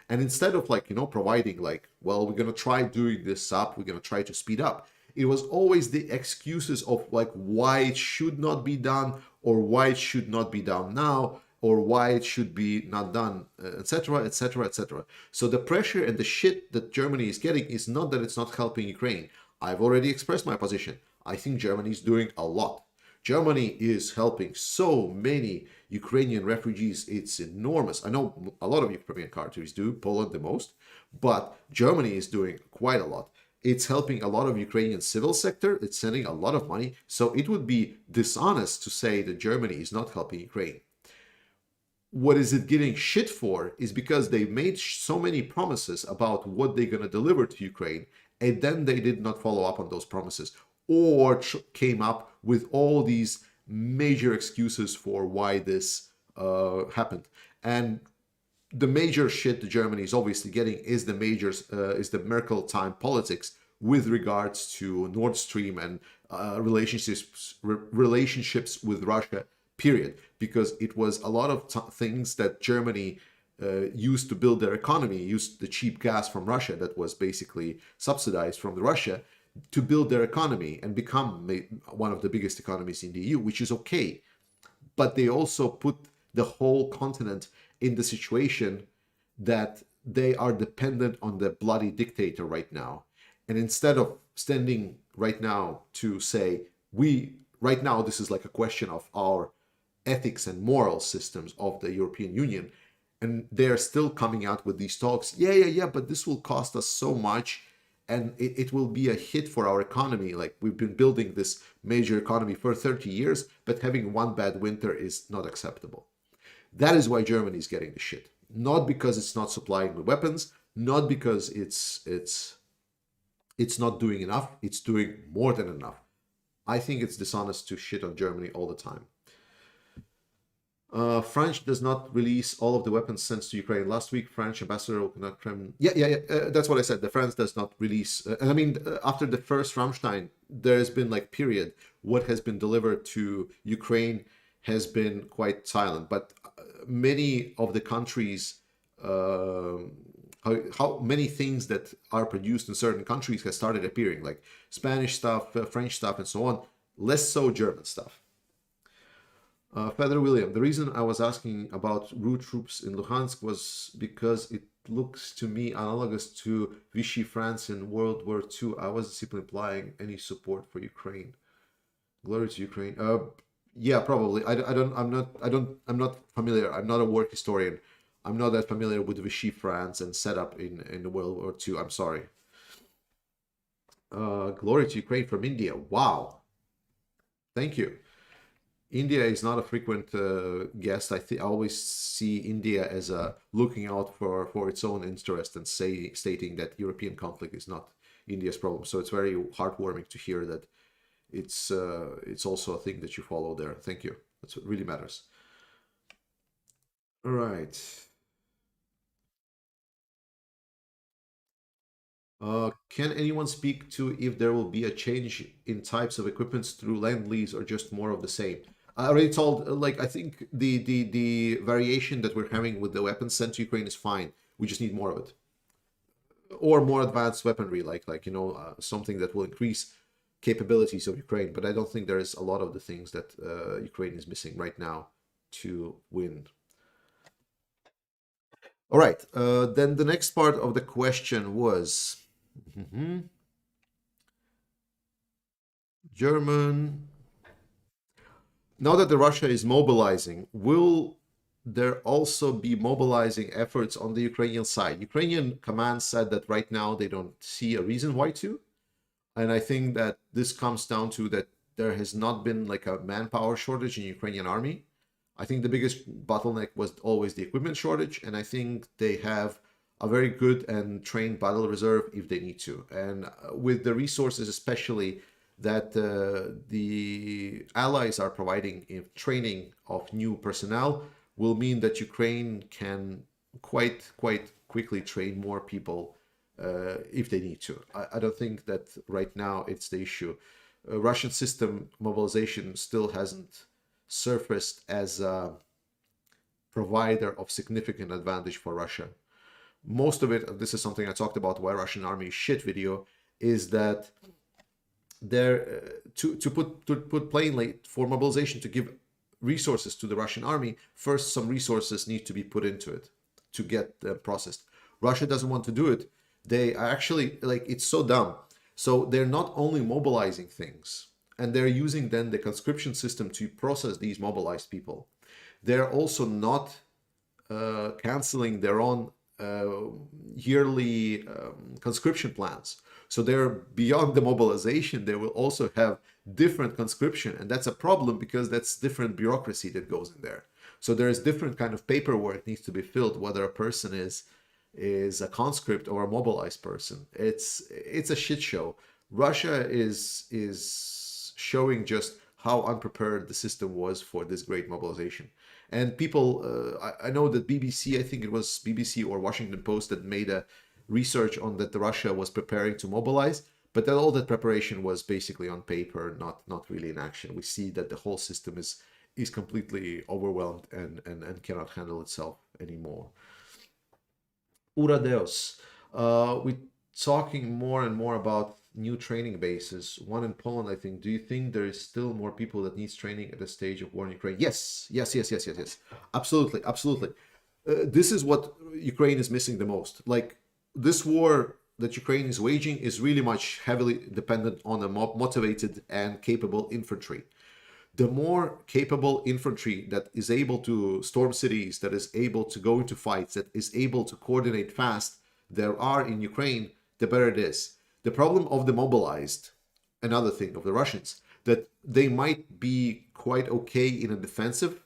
And instead of like, providing like, well, we're going to try doing this up, we're going to try to speed up, it was always the excuses of like why it should not be done, or why it should not be done now, or why it should be not done, etc., etc., etc. So the pressure and the shit that Germany is getting is not that it's not helping Ukraine. I've already expressed my position. I think Germany is doing a lot. Germany is helping so many Ukrainian refugees. It's enormous. I know a lot of Ukrainian countries do, Poland the most, but Germany is doing quite a lot. It's helping a lot of Ukrainian civil sector. It's sending a lot of money. So it would be dishonest to say that Germany is not helping Ukraine. What is it getting shit for is because they made so many promises about what they're going to deliver to Ukraine, and then they did not follow up on those promises, or came up with all these major excuses for why this happened. And the major shit that Germany is obviously getting is the Merkel time politics with regards to Nord Stream and relationships with Russia. Period, because it was a lot of things that Germany used to build their economy, used the cheap gas from Russia that was basically subsidized from Russia to build their economy and become one of the biggest economies in the EU, which is okay. But they also put the whole continent in the situation that they are dependent on the bloody dictator right now. And instead of standing right now to say, right now this is like a question of our ethics and moral systems of the European Union, and they're still coming out with these talks. Yeah, but this will cost us so much, and it will be a hit for our economy. Like, we've been building this major economy for 30 years, but having one bad winter is not acceptable. That is why Germany is getting the shit. Not because it's not supplying the weapons, not because it's not doing enough. It's doing more than enough. I think it's dishonest to shit on Germany all the time. France does not release all of the weapons sent to Ukraine. Last week, French ambassador not Kremlin. Yeah. That's what I said. The France does not release. And I mean, after the first Ramstein, there has been like period. What has been delivered to Ukraine has been quite silent. But many of the countries, how many things that are produced in certain countries has started appearing, like Spanish stuff, French stuff, and so on. Less so German stuff. Feather William, the reason I was asking about root troops in Luhansk was because it looks to me analogous to Vichy France in World War II. I wasn't simply implying any support for Ukraine. Glory to Ukraine. Yeah, probably. I'm not familiar. I'm not a war historian. I'm not that familiar with Vichy France and setup in World War II. I'm sorry. Glory to Ukraine from India. Wow. Thank you. India is not a frequent guest. I always see India as looking out for its own interest and stating that European conflict is not India's problem. So it's very heartwarming to hear that it's also a thing that you follow there. Thank you. That's what really matters. All right. Can anyone speak to if there will be a change in types of equipments through Lend Lease or just more of the same? I already told, like, I think the variation that we're having with the weapons sent to Ukraine is fine. We just need more of it, or more advanced weaponry, like something that will increase capabilities of Ukraine. But I don't think there is a lot of the things that Ukraine is missing right now to win. All right. Then the next part of the question was German. Now that the Russia is mobilizing, will there also be mobilizing efforts on the Ukrainian side? Ukrainian command said that right now they don't see a reason why to. And I think that this comes down to that there has not been like a manpower shortage in Ukrainian army. I think the biggest bottleneck was always the equipment shortage. And I think they have a very good and trained battle reserve if they need to. And with the resources, especially that the allies are providing in training of new personnel, will mean that Ukraine can quite quickly train more people if they need to. I don't think that right now it's the issue. Russian system mobilization still hasn't surfaced as a provider of significant advantage for Russia. Most of it, this is something I talked about why Russian army is shit video, is that there to put plainly, for mobilization to give resources to the Russian army, first some resources need to be put into it to get processed. Russia doesn't want to do it. They are actually, like, it's so dumb. So they're not only mobilizing things, and they're using then the conscription system to process these mobilized people. They're also not canceling their own yearly conscription plans. So they're beyond the mobilization. They will also have different conscription, and that's a problem because that's different bureaucracy that goes in there. So there is different kind of paperwork needs to be filled, whether a person is a conscript or a mobilized person. It's a shit show. Russia is showing just how unprepared the system was for this great mobilization. And people, I know that BBC, I think it was BBC or Washington Post, that made a research on that Russia was preparing to mobilize, but that all that preparation was basically on paper, not really in action. We see that the whole system is completely overwhelmed and cannot handle itself anymore. Uradeos, we're talking more and more about new training bases. One in Poland, I think. Do you think there is still more people that needs training at the stage of war in Ukraine? Yes. Absolutely. This is what Ukraine is missing the most. Like, this war that Ukraine is waging is really much heavily dependent on a motivated and capable infantry. The more capable infantry that is able to storm cities, that is able to go into fights, that is able to coordinate fast there are in Ukraine, the better it is. The problem of the mobilized, another thing of the Russians, that they might be quite okay in a defensive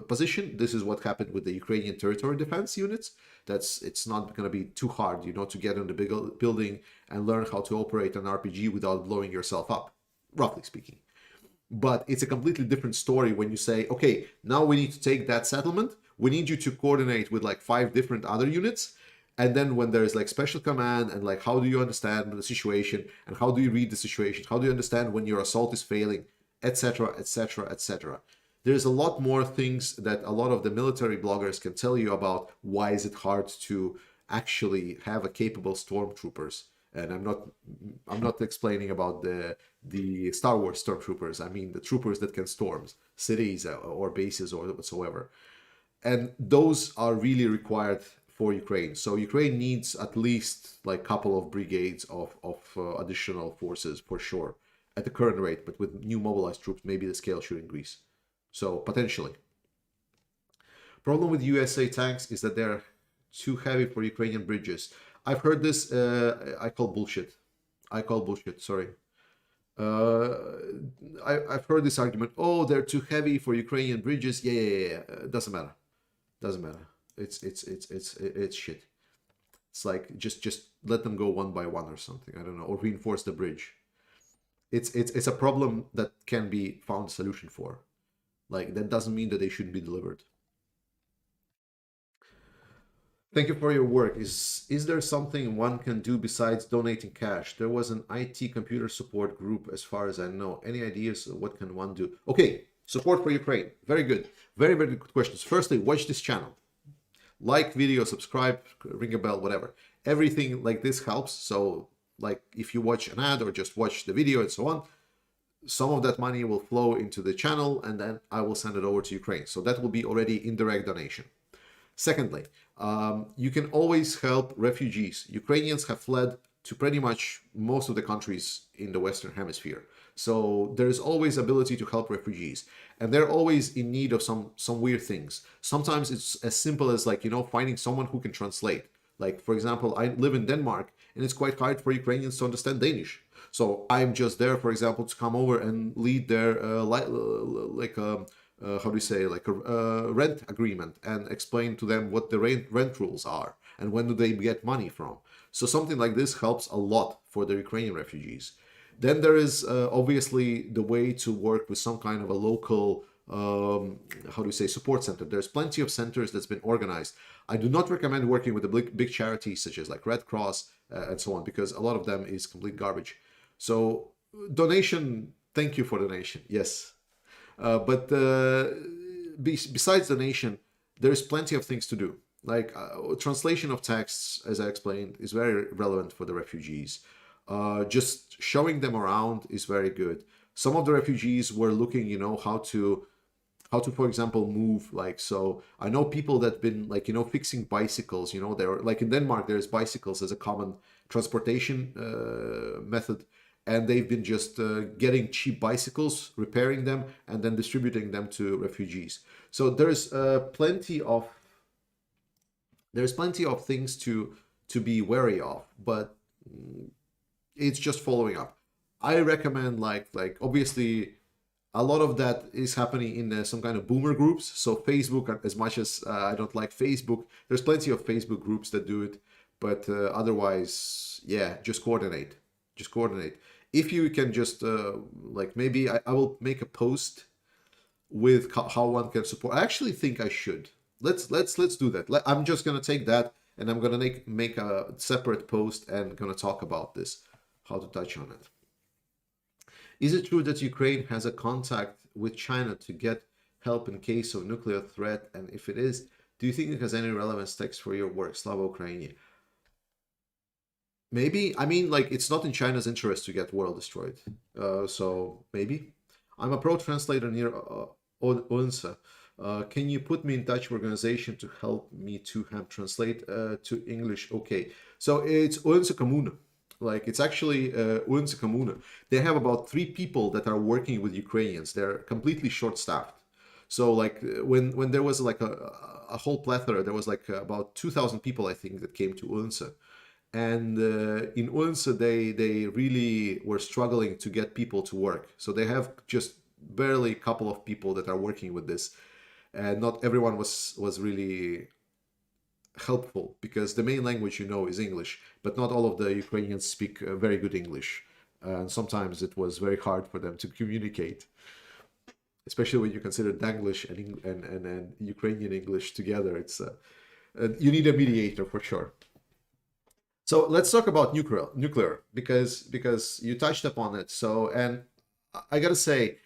position. This is what happened with the Ukrainian territory defense units. It's not going to be too hard, to get in the big building and learn how to operate an RPG without blowing yourself up, roughly speaking. But it's a completely different story when you say, okay, now we need to take that settlement. We need you to coordinate with like 5 different other units. And then when there's like special command and like, how do you understand the situation and how do you read the situation? How do you understand when your assault is failing, etc., etc., etc. There's a lot more things that a lot of the military bloggers can tell you about why is it hard to actually have a capable stormtroopers. And I'm not explaining about the Star Wars stormtroopers. I mean the troopers that can storm cities or bases or whatsoever. And those are really required for Ukraine. So Ukraine needs at least like a couple of brigades of additional forces for sure at the current rate. But with new mobilized troops, maybe the scale should increase. So potentially. Problem with USA tanks is that they're too heavy for Ukrainian bridges. I've heard this. I call bullshit. Sorry. I've heard this argument. Oh, they're too heavy for Ukrainian bridges. Yeah. Doesn't matter. It's shit. It's like just let them go one by one or something. I don't know, or reinforce the bridge. It's a problem that can be found a solution for. Like that doesn't mean that they shouldn't be delivered. Thank you for your work. Is there something one can do besides donating cash? There was an IT computer support group as far as I know. Any ideas of what can one do? Okay, support for Ukraine. Very good. Very, very good questions. Firstly, watch this channel. Like video, subscribe, ring a bell, whatever. Everything like this helps. So like if you watch an ad or just watch the video and so on, some of that money will flow into the channel and then I will send it over to Ukraine. So that will be already indirect donation. Secondly, you can always help refugees. Ukrainians have fled to pretty much most of the countries in the Western Hemisphere. So there's always ability to help refugees. And they're always in need of some weird things. Sometimes it's as simple as like, finding someone who can translate. Like, for example, I live in Denmark and it's quite hard for Ukrainians to understand Danish. So I'm just there, for example, to come over and lead their rent agreement and explain to them what the rent rules are and when do they get money from. So something like this helps a lot for the Ukrainian refugees. Then there is obviously the way to work with some kind of a local support center. There's plenty of centers that's been organized. I do not recommend working with the big charities such as like Red Cross and so on, because a lot of them is complete garbage. So donation, thank you for donation, yes. But besides donation, there's plenty of things to do. Like translation of texts, as I explained, is very relevant for the refugees. Just showing them around is very good. Some of the refugees were looking, how to, for example, move. Like, so I know people that been like, fixing bicycles, they're like in Denmark, there's bicycles as a common transportation method. And they've been just getting cheap bicycles, repairing them, and then distributing them to refugees. So there's plenty of things to be wary of, but it's just following up. I recommend like obviously a lot of that is happening in some kind of boomer groups. So Facebook, as much as I don't like Facebook, there's plenty of Facebook groups that do it. But otherwise, yeah, just coordinate. If you can just maybe I will make a post with how one can support. I actually think I should. Let's do that. I'm just gonna take that and I'm gonna make a separate post and gonna talk about this, how to touch on it. Is it true that Ukraine has a contact with China to get help in case of nuclear threat? And if it is, do you think it has any relevance text for your work? Slava Ukraini. Maybe. I mean, like, it's not in China's interest to get world destroyed. So maybe. I'm a pro translator near Odense. Can you put me in touch with organization to help me to have translate to English? Okay, so it's Onze Kommune. Like it's actually Onze Kommune. They have about 3 people that are working with Ukrainians. They're completely short-staffed. So like when there was like a whole plethora, there was like about 2,000 people I think that came to Unse, and in Unse they really were struggling to get people to work. So they have just barely a couple of people that are working with this, and not everyone was really helpful because the main language is English, but not all of the Ukrainians speak very good English. And sometimes it was very hard for them to communicate, especially when you consider Danglish and Ukrainian English together. It's you need a mediator for sure. So let's talk about nuclear because you touched upon it. So, and I gotta say,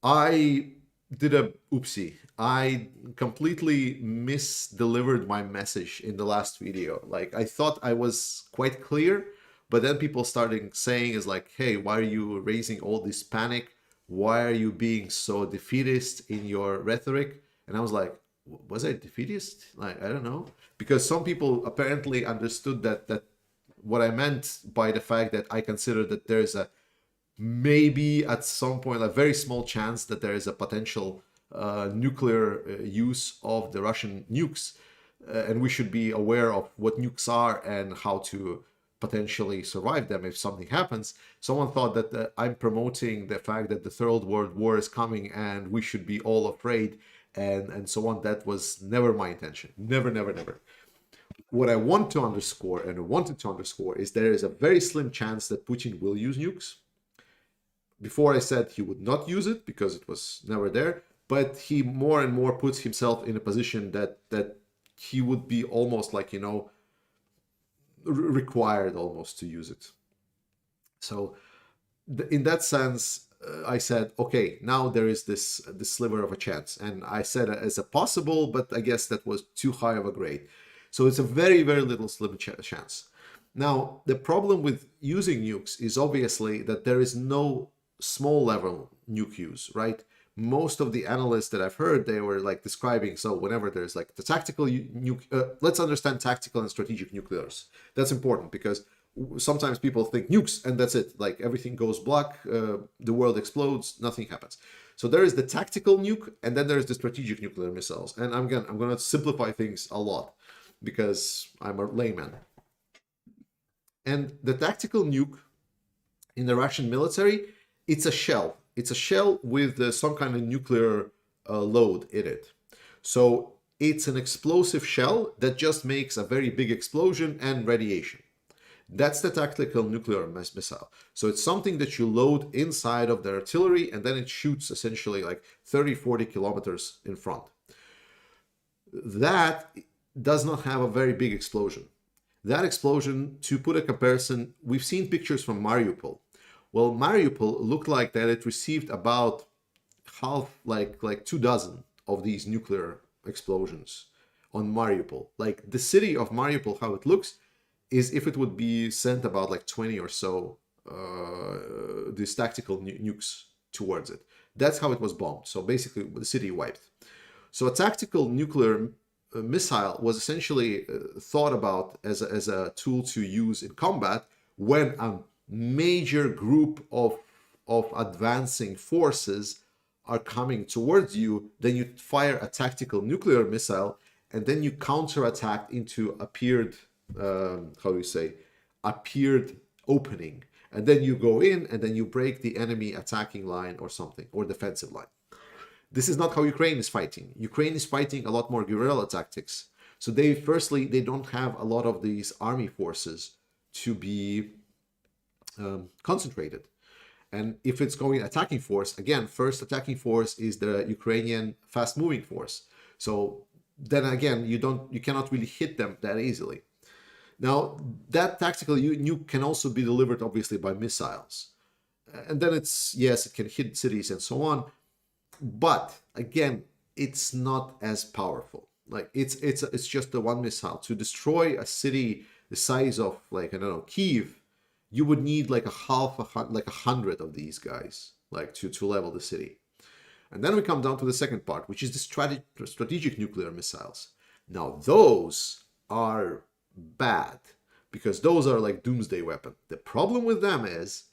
I did a oopsie. I completely misdelivered my message in the last video. Like I thought I was quite clear, but then people started saying is like, hey, why are you raising all this panic? Why are you being so defeatist in your rhetoric? And I was like, was I defeatist? Like, I don't know. Because some people apparently understood that what I meant by the fact that I consider that there's a maybe at some point a very small chance that there is a potential nuclear use of the Russian nukes, and we should be aware of what nukes are and how to potentially survive them if something happens. Someone thought that I'm promoting the fact that the Third World War is coming and we should be all afraid and so on. That was never my intention. Never, never, never. What I want to underscore and wanted to underscore is there is a very slim chance that Putin will use nukes. Before I said he would not use it because it was never there, but he more and more puts himself in a position that he would be almost like, required almost to use it. So in that sense, I said, okay, now there is this sliver of a chance. And I said as a possible, but I guess that was too high of a grade. So it's a very, very little slim chance. Now, the problem with using nukes is obviously that there is no small level nuke use, right? Most of the analysts that I've heard, they were like describing, so whenever there's like the tactical nuke, let's understand tactical and strategic nuclears. That's important because sometimes people think nukes and that's it. Like everything goes black, the world explodes, nothing happens. So there is the tactical nuke and then there's the strategic nuclear missiles. And I'm gonna simplify things a lot because I'm a layman. And the tactical nuke in the Russian military, it's a shell. It's a shell with some kind of nuclear load in it. So it's an explosive shell that just makes a very big explosion and radiation. That's the tactical nuclear missile. So it's something that you load inside of the artillery and then it shoots essentially like 30, 40 kilometers in front. That does not have a very big explosion. That explosion, to put a comparison, we've seen pictures from Mariupol. Well, Mariupol looked like that it received about half, like 24 of these nuclear explosions on Mariupol. Like the city of Mariupol, how it looks is if it would be sent about like 20 or so these tactical nukes towards it. That's how it was bombed. So basically the city wiped. So a tactical nuclear missile was essentially thought about as a tool to use in combat when a major group of advancing forces are coming towards you. Then you fire a tactical nuclear missile and then you counterattack into appeared appeared opening, and then you go in and then you break the enemy attacking line or something, or defensive line. This is not how Ukraine is fighting. Ukraine is fighting a lot more guerrilla tactics. So they don't have a lot of these army forces to be concentrated. And if it's going attacking force, again, first attacking force is the Ukrainian fast moving force. So then again, you cannot really hit them that easily. Now, that tactical nuke can also be delivered, obviously, by missiles. And then yes, it can hit cities and so on. But again, it's not as powerful. Like it's just the one missile. To destroy a city the size of, like, I don't know, Kyiv, you would need like 100 of these guys, like to level the city. And then we come down to the second part, which is the strategic nuclear missiles. Now, those are bad because those are like doomsday weapon. The problem with them is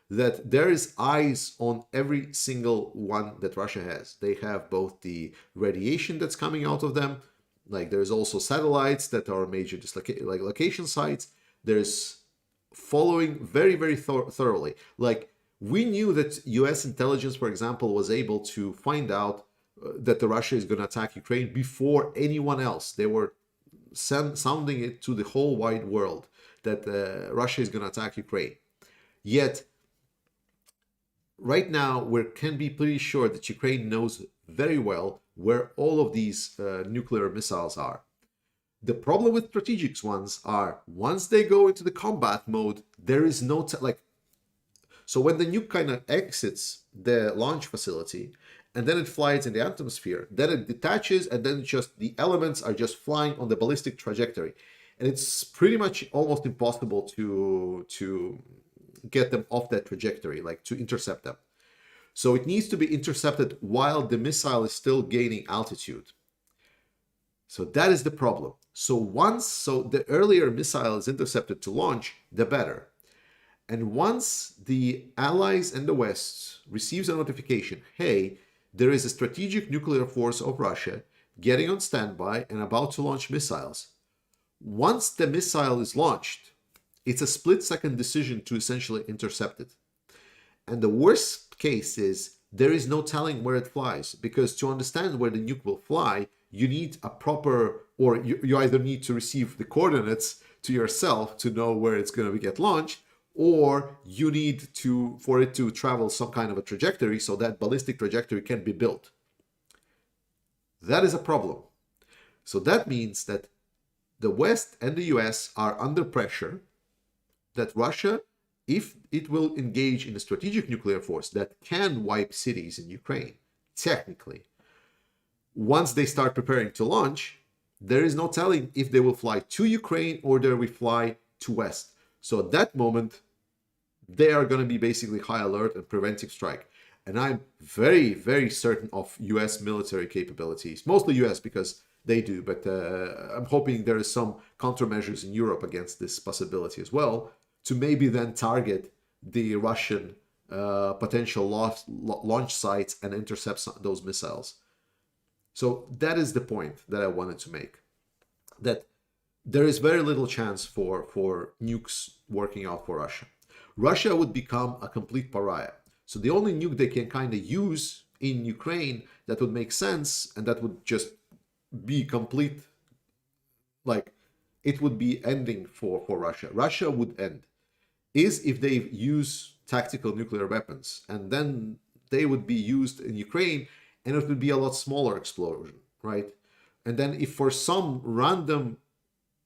that there is eyes on every single one that Russia has. They have both the radiation that's coming out of them, like there's also satellites that are major like location sites. There's following very, very thoroughly. Like we knew that US intelligence, for example, was able to find out that the Russia is going to attack Ukraine before anyone else. They were sounding it to the whole wide world that Russia is going to attack Ukraine. Yet, right now, we can be pretty sure that Ukraine knows very well where all of these nuclear missiles are. The problem with strategic ones are once they go into the combat mode, there is no so when the nuke kind of exits the launch facility and then it flies in the atmosphere, then it detaches and then just the elements are just flying on the ballistic trajectory. And it's pretty much almost impossible to get them off that trajectory, like to intercept them. So it needs to be intercepted while the missile is still gaining altitude. So that is the problem. So the earlier missile is intercepted to launch, the better. And once the Allies and the West receives a notification, hey, there is a strategic nuclear force of Russia getting on standby and about to launch missiles. Once the missile is launched, it's a split-second decision to essentially intercept it. And the worst case is there is no telling where it flies, because to understand where the nuke will fly, you need a proper, or you either need to receive the coordinates to yourself to know where it's going to get launched, or you need for it to travel some kind of a trajectory so that ballistic trajectory can be built. That is a problem. So that means that the West and the US are under pressure that Russia, if it will engage in a strategic nuclear force that can wipe cities in Ukraine, technically, once they start preparing to launch, there is no telling if they will fly to Ukraine or they will fly to West. So at that moment, they are going to be basically high alert and preventive strike. And I'm very, very certain of US military capabilities, mostly US because they do, but I'm hoping there is some countermeasures in Europe against this possibility as well, to maybe then target the Russian potential launch sites and intercept those missiles. So that is the point that I wanted to make, that there is very little chance for nukes working out for Russia. Russia would become a complete pariah. So the only nuke they can kind of use in Ukraine that would make sense and that would just be complete, like it would be ending for Russia. Russia would end is if they use tactical nuclear weapons, and then they would be used in Ukraine and it would be a lot smaller explosion, right? And then if for some random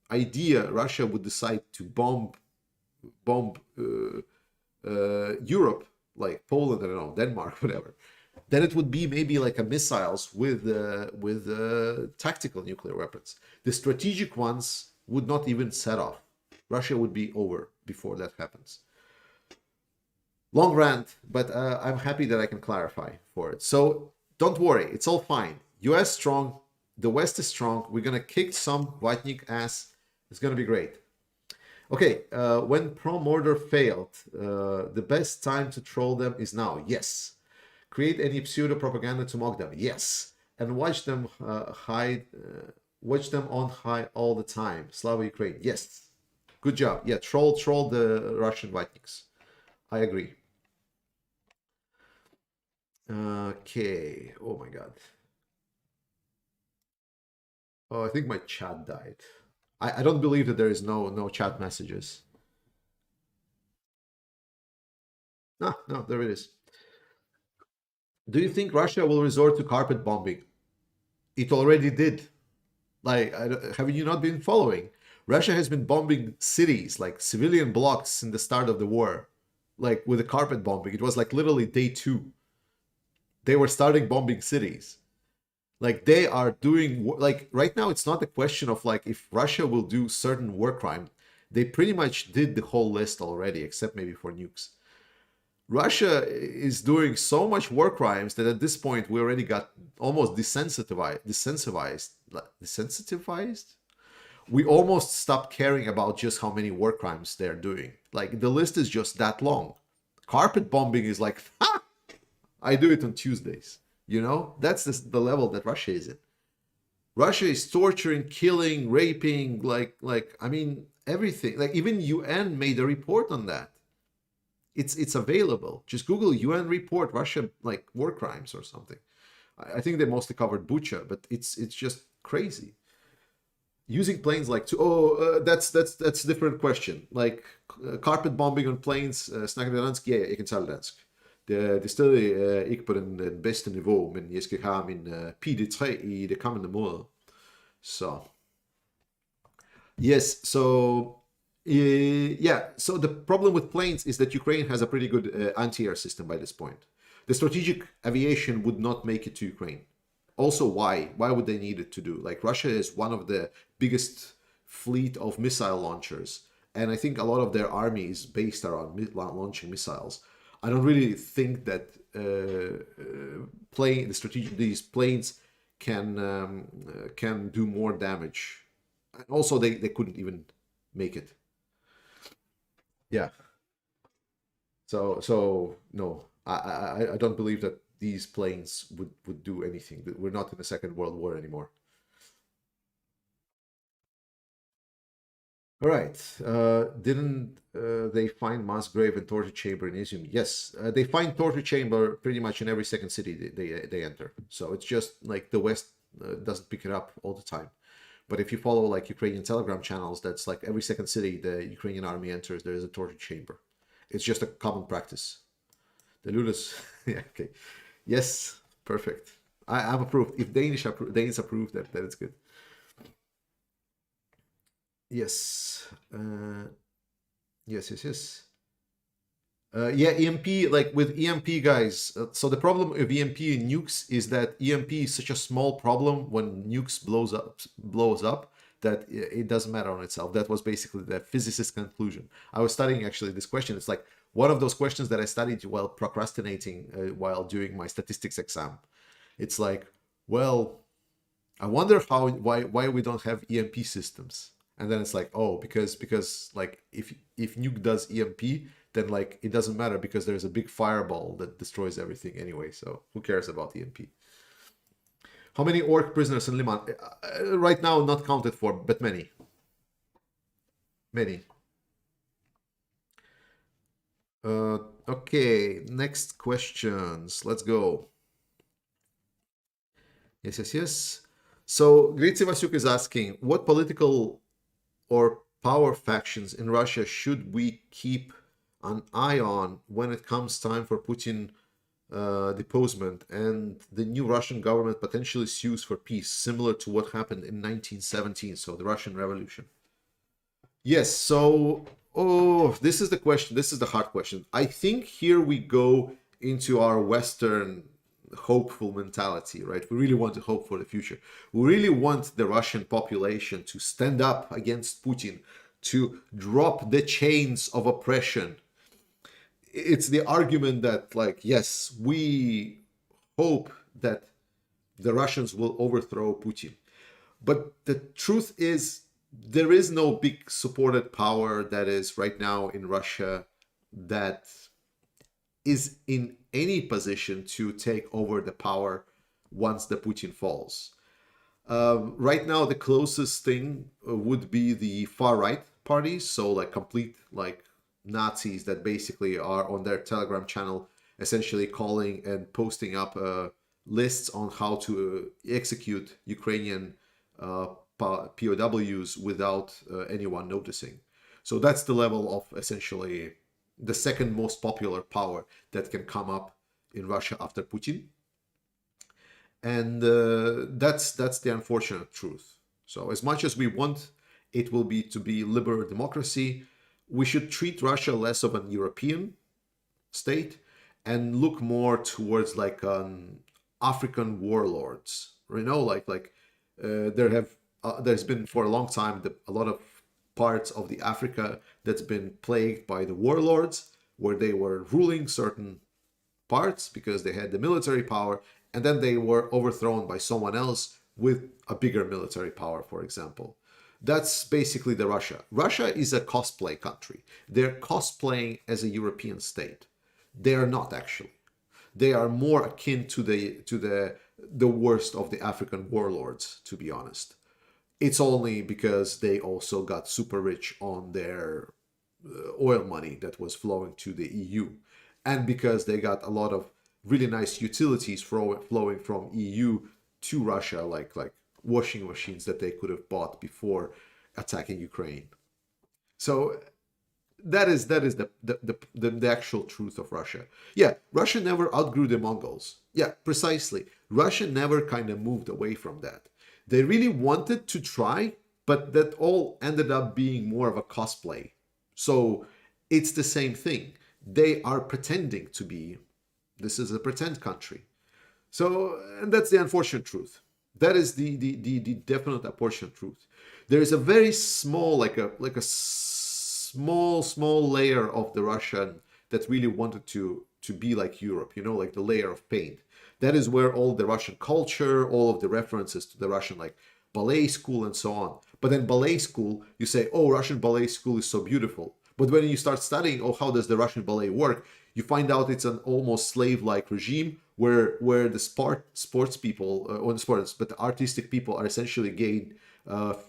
idea Russia would decide to bomb Europe, like Poland, I don't know, Denmark, whatever, then it would be maybe like a missiles with tactical nuclear weapons. The strategic ones would not even set off. Russia would be over before that happens. Long rant, but I'm happy that I can clarify for it. So don't worry, it's all fine. US strong, the West is strong. We're gonna kick some Vatnik ass. It's gonna be great. Okay, when pro-murder failed, the best time to troll them is now. Yes. Create any pseudo propaganda to mock them. Yes. And watch them watch them on high all the time. Slava Ukraine. Yes. Good job. Yeah, troll the Russian Vikings. I agree. Okay. Oh my God. Oh, I think my chat died. I don't believe that there is no chat messages. No, there it is. Do you think Russia will resort to carpet bombing? It already did. Like, have you not been following? Russia has been bombing cities, like civilian blocks, since the start of the war, like with the carpet bombing. It was like literally day 2. They were starting bombing cities. Like they are doing, like right now, it's not a question of like if Russia will do certain war crime. They pretty much did the whole list already, except maybe for nukes. Russia is doing so much war crimes that at this point we already got almost desensitized. We almost stopped caring about just how many war crimes they're doing. Like the list is just that long. Carpet bombing is like, ha, I do it on Tuesdays. You know, that's the level that Russia is in. Russia is torturing, killing, raping, like I mean everything. Like even UN made a report on that. It's available. Just Google UN report Russia like war crimes or something. I think they mostly covered Bucha, but it's just crazy. Using planes like to that's a different question. Like carpet bombing on planes, snakker du dansk? Ja, jeg kan tale dansk. Det er stadig ikke på den bedste niveau, men jeg skal have min PD3 i det kommende måned. Så yes, so yeah, so the problem with planes is that Ukraine has a pretty good anti-air system by this point. The strategic aviation would not make it to Ukraine. Also, why? Why would they need it to do? Like Russia is one of the biggest fleet of missile launchers, and I think a lot of their army is based around launching missiles. I don't really think that these planes can do more damage. Also, they couldn't even make it. Yeah. So no, I don't believe that these planes would do anything. We're not in the Second World War anymore. All right. Didn't they find mass grave and torture chamber in Izium? Yes, they find torture chamber pretty much in every second city they enter. So it's just like the West doesn't pick it up all the time. But if you follow like Ukrainian Telegram channels, that's like every second city the Ukrainian army enters, there is a torture chamber. It's just a common practice. The Ludus, yeah, okay. Yes, perfect. I'm approved. If Danes approve that, then it's good. Yes. Yes. Yeah, EMP, like with EMP guys. So the problem with EMP and nukes is that EMP is such a small problem when nukes blows up that it doesn't matter on itself. That was basically the physicist's conclusion. I was studying actually this question. It's like one of those questions that I studied while procrastinating while doing my statistics exam. It's like, well, I wonder why we don't have EMP systems. And then it's like, oh, because like if nuke does EMP, then like it doesn't matter because there's a big fireball that destroys everything anyway. So who cares about EMP? How many orc prisoners in Liman? Right now, not counted for, but many. Many. Okay, next questions. Let's go. Yes. So Grizi Vasyuk is asking, what political or power factions in Russia should we keep an eye on when it comes time for Putin deposement and the new Russian government potentially sues for peace, similar to what happened in 1917, so the Russian Revolution? Yes, so, this is the question. This is the hard question. I think here we go into our Western hopeful mentality, right? We really want to hope for the future. We really want the Russian population to stand up against Putin, to drop the chains of oppression. It's the argument that, like, yes, we hope that the Russians will overthrow Putin. But the truth is, there is no big supported power that is right now in Russia that is in any position to take over the power once the Putin falls. Right now, the closest thing would be the far right parties, so like complete like Nazis that basically are on their Telegram channel, essentially calling and posting up lists on how to execute Ukrainian POWs without anyone noticing. So that's the level of essentially the second most popular power that can come up in Russia after Putin. And that's the unfortunate truth. So as much as we want it will be to be liberal democracy, we should treat Russia less of an European state and look more towards like an African warlords. You know, there's been for a long time a lot of parts of the Africa that's been plagued by the warlords. where they were ruling certain parts because they had the military power, and then they were overthrown by someone else with a bigger military power, for example. That's basically the Russia. Russia is a cosplay country. They're cosplaying as a European state. They are not actually. They are more akin to the worst of the African warlords, to be honest. It's only because they also got super rich on their oil money that was flowing to the EU, and because they got a lot of really nice utilities flowing from EU to Russia, like washing machines that they could have bought before attacking Ukraine. So that is the actual truth of Russia. Yeah, Russia never outgrew the Mongols. Yeah, precisely. Russia never kind of moved away from that. They really wanted to try, but that all ended up being more of a cosplay. So it's the same thing. They are pretending to be. This is a pretend country. So, and that's the unfortunate truth. That is the definite unfortunate truth. There is a very small, like a small layer of the Russian that really wanted to be like Europe, like the layer of paint. That is where all the Russian culture, all of the references to the Russian like ballet school and so on. But then ballet school, you say, oh, Russian ballet school is so beautiful. But when you start studying, oh, how does the Russian ballet work? You find out it's an almost slave-like regime where the sports people, or the sports, but the artistic people are essentially getting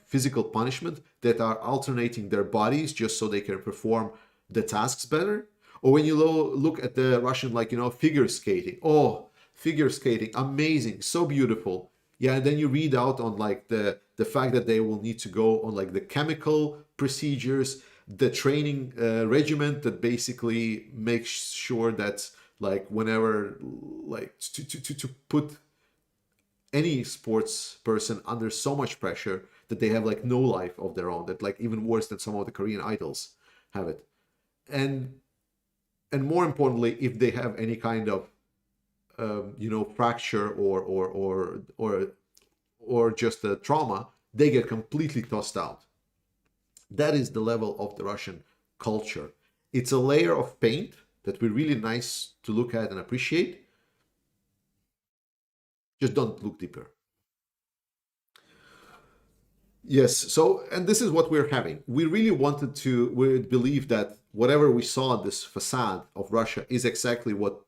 physical punishment that are alternating their bodies just so they can perform the tasks better. Or when you look at the Russian, figure skating. Oh, figure skating, amazing, so beautiful. Yeah, and then you read out on like the fact that they will need to go on like the chemical procedures, the training regiment that basically makes sure that like whenever like to put any sports person under so much pressure that they have like no life of their own, that like even worse than some of the Korean idols have it. And more importantly, if they have any kind of fracture or just a trauma, they get completely tossed out. That is the level of the Russian culture. It's a layer of paint that we're really nice to look at and appreciate. Just don't look deeper. Yes, so, and this is what we're having. We believe that whatever we saw in this facade of Russia is exactly what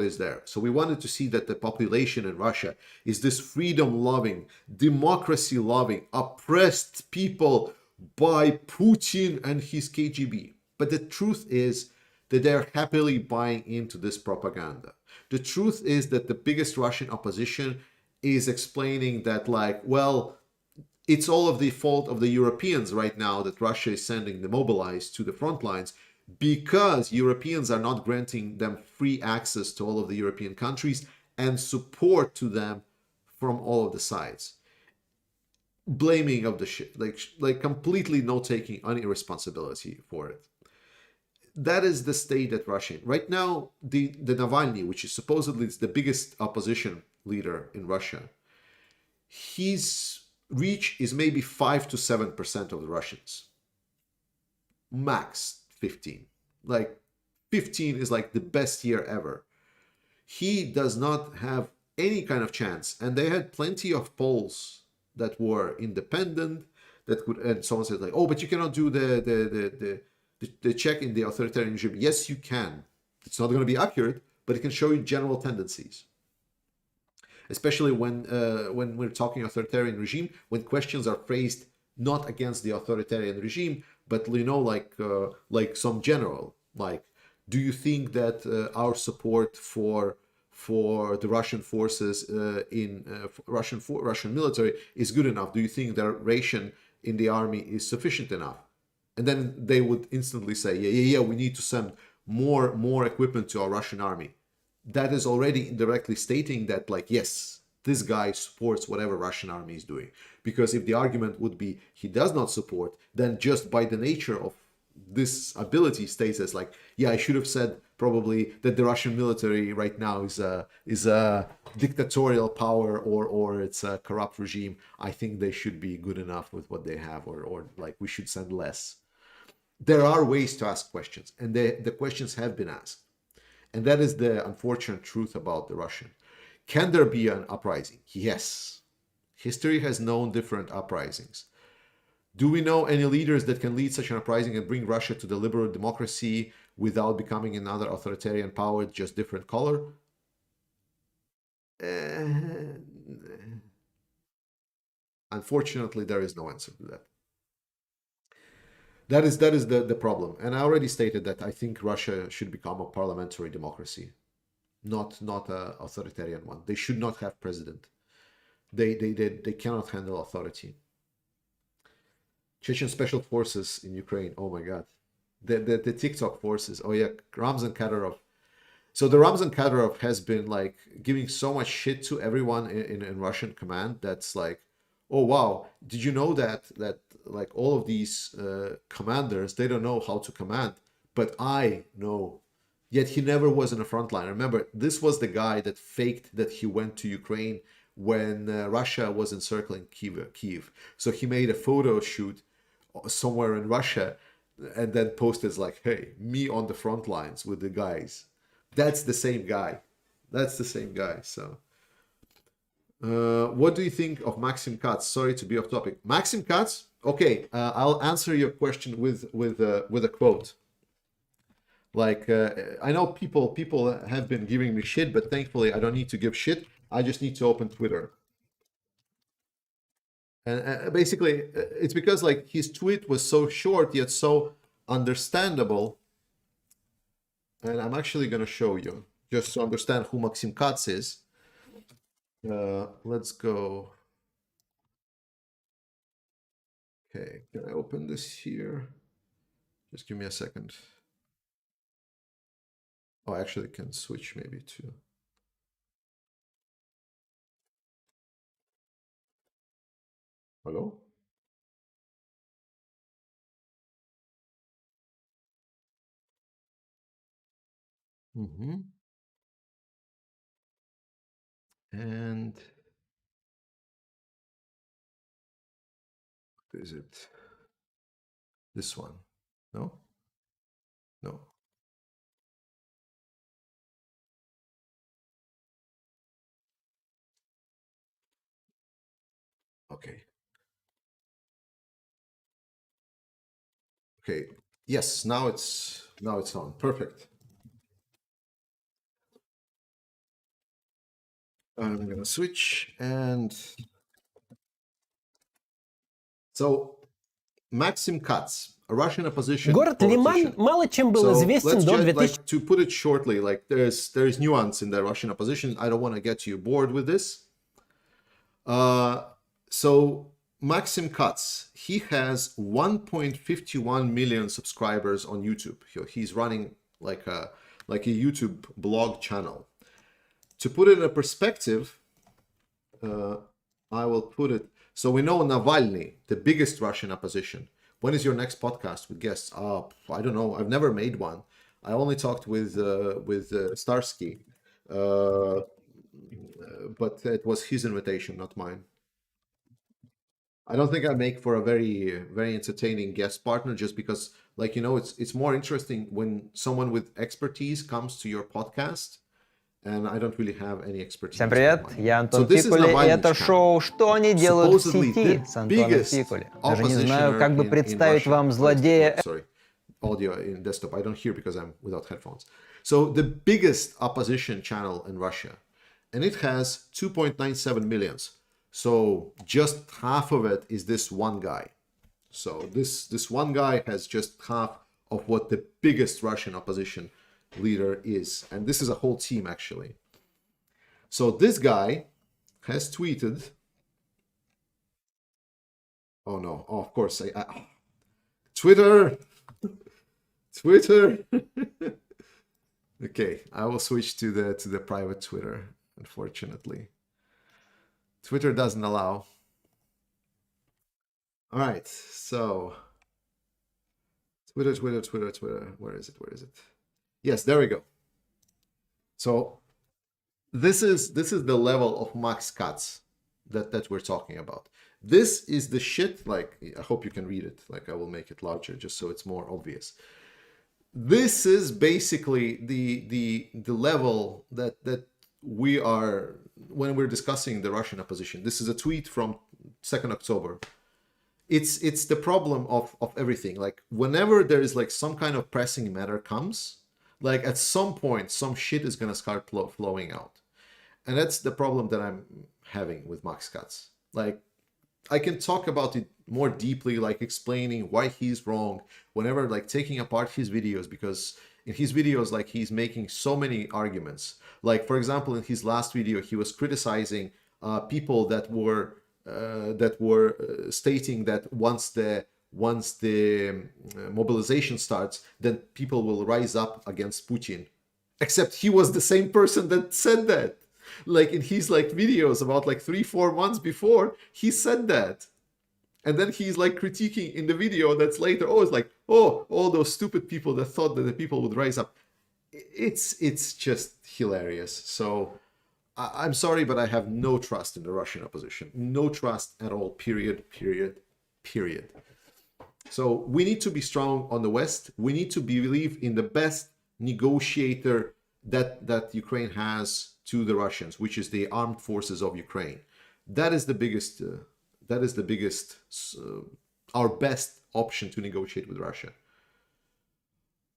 is there. So we wanted to see that the population in Russia is this freedom-loving, democracy-loving, oppressed people by Putin and his KGB. But the truth is that they're happily buying into this propaganda. The truth is that the biggest Russian opposition is explaining that, like, well, it's all of the fault of the Europeans right now that Russia is sending the mobilized to the front lines, because Europeans are not granting them free access to all of the European countries and support to them from all of the sides. Blaming of the shit, like completely not taking any responsibility for it. That is the state that Russia in. Right now, the Navalny, which is supposedly the biggest opposition leader in Russia, his reach is maybe 5 to 7% of the Russians. Max 15. Like 15 is like the best year ever. He does not have any kind of chance. And they had plenty of polls that were independent, that could, and someone said like, oh, but you cannot do the check in the authoritarian regime. Yes, you can. It's not going to be accurate, but it can show you general tendencies. Especially when we're talking authoritarian regime, when questions are phrased not against the authoritarian regime, but like some general, like, do you think that our support for the Russian forces Russian military is good enough? Do you think their ration in the army is sufficient enough? And then they would instantly say, yeah, we need to send more equipment to our Russian army. That is already indirectly stating that, like, yes, this guy supports whatever Russian army is doing. Because if the argument would be he does not support, then just by the nature of this ability states as like, yeah, I should have said probably that the Russian military right now is a dictatorial power or it's a corrupt regime. I think they should be good enough with what they have, or like we should send less. there are ways to ask questions, and the questions have been asked. And that is the unfortunate truth about the Russian. Can there be an uprising? Yes. History has known different uprisings. Do we know any leaders that can lead such an uprising and bring Russia to the liberal democracy without becoming another authoritarian power, just different color? Unfortunately, there is no answer to that. That is the problem. And I already stated that I think Russia should become a parliamentary democracy, not a authoritarian one. They should not have president. They cannot handle authority. Chechen special forces in Ukraine. Oh my God. The TikTok forces. Oh yeah, Ramzan Kadyrov. So the Ramzan Kadyrov has been like giving so much shit to everyone in Russian command. That's like, oh wow, did you know that like all of these commanders, they don't know how to command, but I know. Yet he never was in the front line. Remember, this was the guy that faked that he went to Ukraine when Russia was encircling Kiev. So he made a photo shoot somewhere in Russia and then posted like, hey, me on the front lines with the guys. That's the same guy. That's the same guy. So what do you think of Maxim Katz? Sorry to be off topic. Maxim Katz? Okay, I'll answer your question with a quote. Like, I know people have been giving me shit, but thankfully I don't need to give shit. I just need to open Twitter. And basically, it's because like his tweet was so short yet so understandable. And I'm actually going to show you just to understand who Maxim Katz is. Let's go. Okay, can I open this here? Just give me a second. Oh, I actually can switch maybe to. Hello? Mm-hmm. And is it this one? No? No. Okay. Okay. Yes, now it's on. Perfect. I'm gonna switch and so Maxim Katz, a Russian opposition Город Лиман politician. мало чем был So известен let's до just 2000... like to put it shortly, like there's nuance in the Russian opposition. I don't want to get you bored with this. So Maxim Katz, he has 1.51 million subscribers on YouTube. He's running like a YouTube blog channel. To put it in a perspective, I will put it. So we know Navalny, the biggest Russian opposition. When is your next podcast with guests? I don't know. I've never made one. I only talked with Starsky, but it was his invitation, not mine. I don't think I make for a very entertaining guest partner, just because, like, you know, it's more interesting when someone with expertise comes to your podcast, and I don't really have any expertise. Всем привет, я Антон So this is Пикули, и Navalny's это channel. шоу «Что они делают в Supposedly сети» the с Антоном biggest Пикули. Даже не знаю, oppositioner как бы in представить Russia. вам злодея... Sorry, audio in desktop. I don't hear because I'm without headphones. So the biggest opposition channel in Russia, and it has 2.97 millions. So just half of it is this one guy. So this one guy has just half of what the biggest Russian opposition leader is. And this is a whole team, actually. So this guy has tweeted. Oh no! Oh, of course, Twitter. Twitter. Okay, I will switch to the private Twitter. Unfortunately, Twitter doesn't allow. All right, so Twitter. Where is it? Yes, there we go. So this is the level of Max Katz that we're talking about. This is the shit. Like, I hope you can read it. Like, I will make it larger just so it's more obvious. This is basically the level that we are when we're discussing the Russian opposition. This is a tweet from 2nd October. It's the problem of everything. Like, whenever there is like some kind of pressing matter comes, like at some point some shit is gonna start flowing out, and that's the problem that I'm having with Max Katz. Like, I can talk about it more deeply, like explaining why he's wrong, whenever like taking apart his videos, because in his videos, like, he's making so many arguments. Like, for example, in his last video, he was criticizing people that were stating that once the mobilization starts, then people will rise up against Putin. Except he was the same person that said that. Like, in his like videos about like 3-4 months before, he said that. And then he's like critiquing in the video that's later, oh, it's like, oh, all those stupid people that thought that the people would rise up. It's just hilarious. So I'm sorry, but I have no trust in the Russian opposition. No trust at all, period. So we need to be strong on the West. We need to believe in the best negotiator that Ukraine has to the Russians, which is the armed forces of Ukraine. That is the biggest, our best option to negotiate with Russia.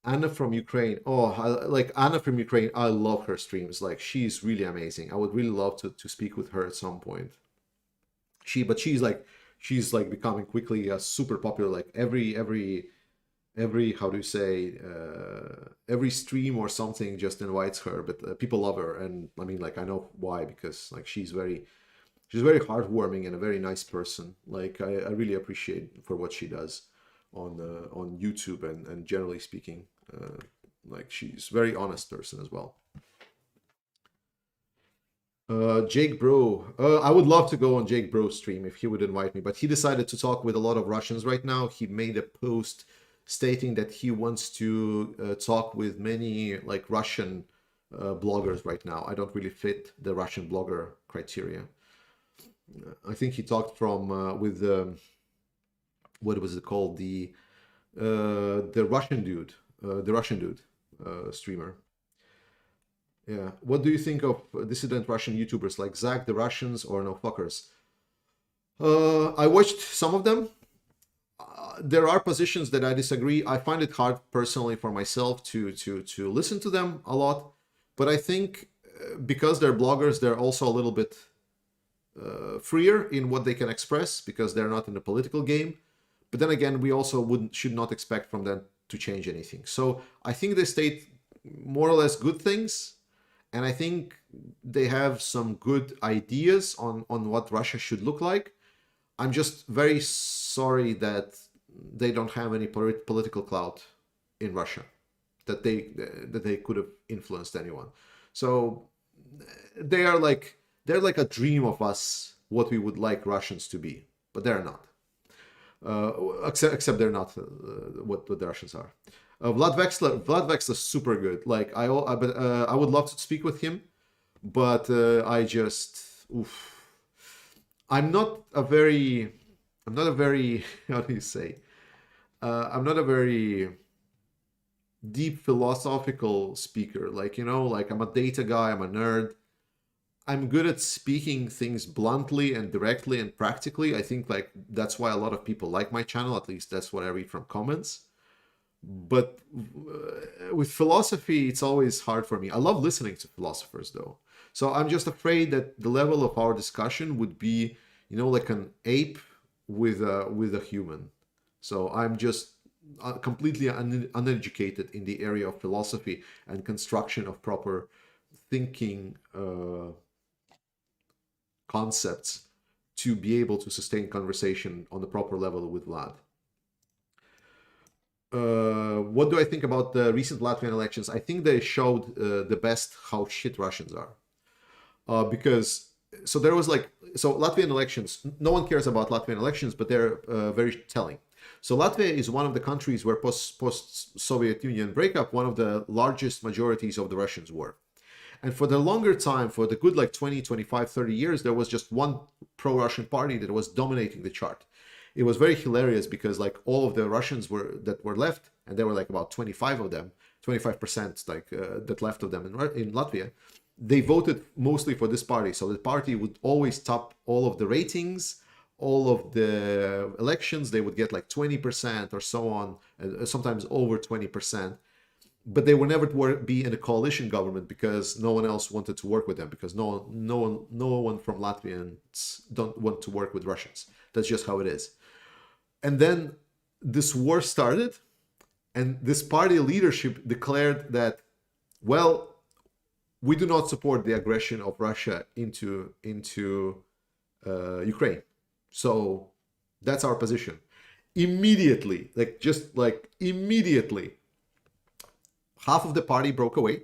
Anna from Ukraine. Oh, like Anna from Ukraine, I love her streams. Like, she's really amazing. I would really love to speak with her at some point. She's like becoming quickly super popular. Like every how do you say, every stream or something just invites her, but people love her. And I mean, like, I know why, because like she's very heartwarming and a very nice person. Like, I really appreciate for what she does on YouTube and generally speaking, like, she's a very honest person as well. Jake Bro, I would love to go on Jake Bro's stream if he would invite me, but he decided to talk with a lot of Russians right now. He made a post stating that he wants to talk with many like Russian bloggers right now. I don't really fit the Russian blogger criteria. I think he talked from with what was it called, the Russian dude, streamer. Yeah. What do you think of dissident Russian YouTubers like Zach the Russians or No Fuckers? I watched some of them. There are positions that I disagree. I find it hard personally for myself to listen to them a lot. But I think because they're bloggers, they're also a little bit freer in what they can express because they're not in the political game. But then again, we also should not expect from them to change anything. So I think they state more or less good things. And I think they have some good ideas on what Russia should look like. I'm just very sorry that they don't have any political clout in Russia, that they could have influenced anyone. So they're like a dream of us, what we would like Russians to be, but they're not. Except they're not what the Russians are. Vlad Vexler is super good. Like, I would love to speak with him, but I'm not a very how do you say? I'm not a very deep philosophical speaker. Like, like, I'm a data guy. I'm a nerd. I'm good at speaking things bluntly and directly and practically. I think like that's why a lot of people like my channel. At least that's what I read from comments. But with philosophy, it's always hard for me. I love listening to philosophers though. So I'm just afraid that the level of our discussion would be, like an ape with a human. So I'm just completely uneducated in the area of philosophy and construction of proper thinking concepts to be able to sustain conversation on the proper level with Vlad. What do I think about the recent Latvian elections? I think they showed the best how shit Russians are. Because there was Latvian elections, no one cares about Latvian elections, but they're very telling. So Latvia is one of the countries where post-Soviet Union breakup, one of the largest majorities of the Russians were. And for the longer time, for the good like 20, 25, 30 years, there was just one pro-Russian party that was dominating the chart. It was very hilarious because like all of the Russians that were left, and there were like about 25 of them, 25% like that left of them in Latvia, they voted mostly for this party. So the party would always top all of the ratings, all of the elections. They would get like 20% or so on, sometimes over 20%. But they would never be in a coalition government because no one else wanted to work with them, because no one from Latvians don't want to work with Russians. That's just how it is. And then this war started, and this party leadership declared that, well, we do not support the aggression of Russia into Ukraine. So that's our position. Immediately, immediately, half of the party broke away,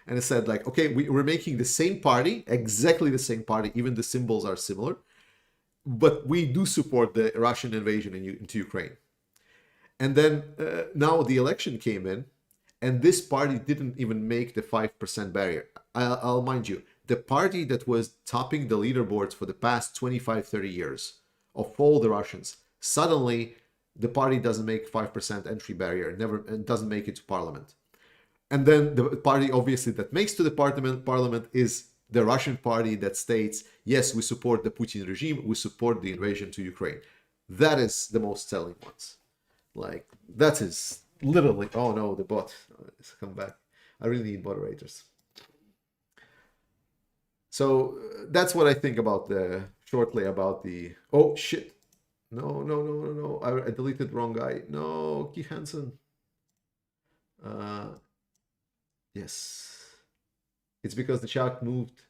and it said like, okay, we're making the same party, exactly the same party, even the symbols are similar, but we do support the Russian invasion into Ukraine. And then now the election came in, and this party didn't even make the 5% barrier. I'll mind you, the party that was topping the leaderboards for the past 25, 30 years of all the Russians, suddenly the party doesn't make 5% entry barrier, and doesn't make it to parliament. And then the party, obviously, that makes to the parliament is the Russian party that states, yes, we support the Putin regime, we support the invasion to Ukraine. That is the most selling ones. Like, that is literally, oh no, the bot, it's come back. I really need moderators. So that's what I think about shortly about the, oh shit. No, I deleted the wrong guy. No, Keith Hansen. Yes. It's because the chat moved.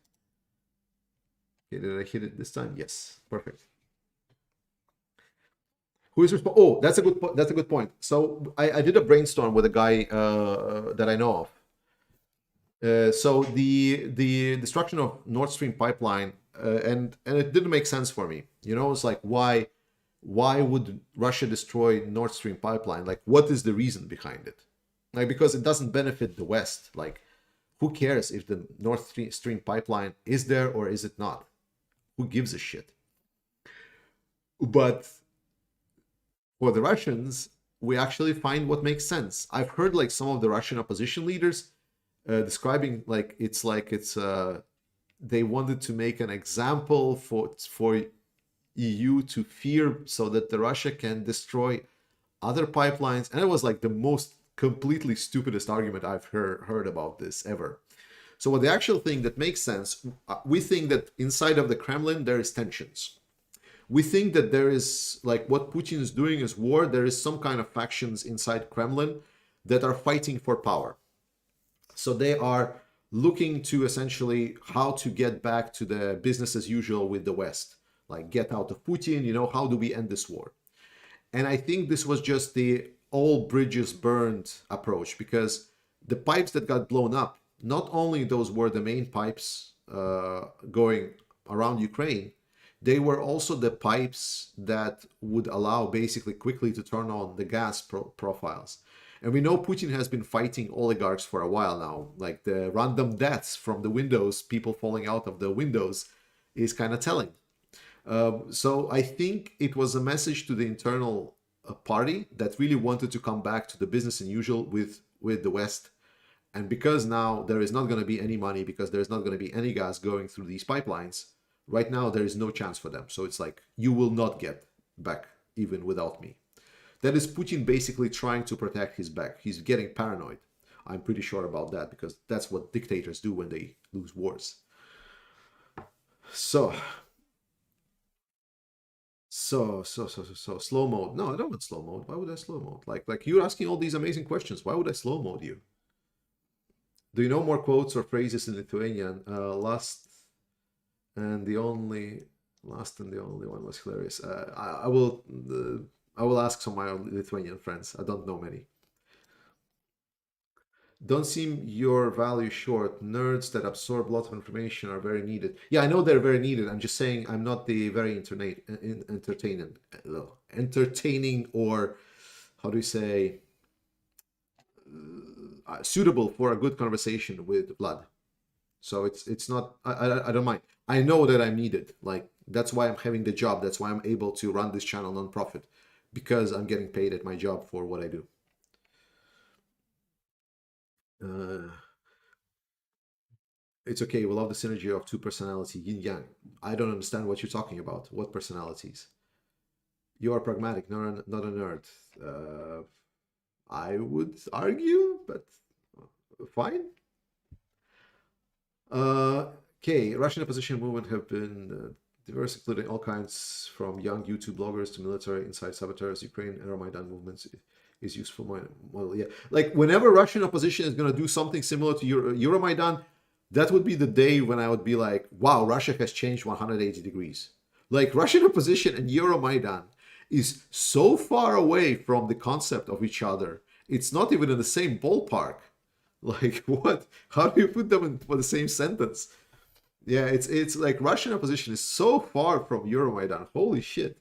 Okay, did I hit it this time? Yes. Perfect. Who is responsible? Oh, that's a good point. So I did a brainstorm with a guy that I know of. So the destruction of Nord Stream pipeline, and it didn't make sense for me. It's like, why would Russia destroy Nord Stream pipeline? Like, what is the reason behind it? Like, because it doesn't benefit the West. Like, who cares if the Nord Stream pipeline is there or is it not? Who gives a shit? But for the Russians, we actually find what makes sense. I've heard like some of the Russian opposition leaders describing like it's they wanted to make an example for EU to fear so that the Russia can destroy other pipelines, and it was like the most completely stupidest argument I've heard about this ever. So what the actual thing that makes sense, we think that inside of the Kremlin there is tensions. We think that there is, like, what Putin is doing is war. There is some kind of factions inside Kremlin that are fighting for power. So they are looking to essentially how to get back to the business as usual with the West, like get out of Putin, how do we end this war? And I think this was just the all bridges burned approach, because the pipes that got blown up, not only those were the main pipes going around Ukraine, they were also the pipes that would allow basically quickly to turn on the gas profiles. And we know Putin has been fighting oligarchs for a while now. Like the random deaths from the windows, people falling out of the windows, is kind of telling. So I think it was a message to the internal party that really wanted to come back to the business as usual with the West. And because now there is not going to be any money, because there's not going to be any gas going through these pipelines, right now there is no chance for them. So it's like, you will not get back even without me. That is Putin basically trying to protect his back. He's getting paranoid. I'm pretty sure about that, because that's what dictators do when they lose wars. So slow mode. No, I don't want slow mode. Why would I slow mode? Like you're asking all these amazing questions. Why would I slow mode you? Do you know more quotes or phrases in Lithuanian? Last and the only one was hilarious. I will ask some of my Lithuanian friends. I don't know many. Don't seem your value short. Nerds that absorb a lot of information are very needed. Yeah, I know they're very needed. I'm just saying I'm not the very entertaining or, how do you say, suitable for a good conversation with Vlad. So it's not, I don't mind. I know that I'm needed. Like, that's why I'm having the job. That's why I'm able to run this channel non-profit, because I'm getting paid at my job for what I do. It's okay. We love the synergy of two personality, yin yang. I don't understand what you're talking about. What personalities? You are pragmatic, not a nerd. Uh, I would argue, but fine. Okay, Russian opposition movement have been diverse, including all kinds from young YouTube bloggers to military inside saboteurs. Ukraine Euromaidan movements is useful model. Yeah, like whenever Russian opposition is gonna do something similar to Euromaidan, that would be the day when I would be like, wow, Russia has changed 180 degrees. Like Russian opposition and Euromaidan is so far away from the concept of each other. It's not even in the same ballpark. Like what? How do you put them in the same sentence? Yeah, it's like Russian opposition is so far from Euromaidan. Holy shit.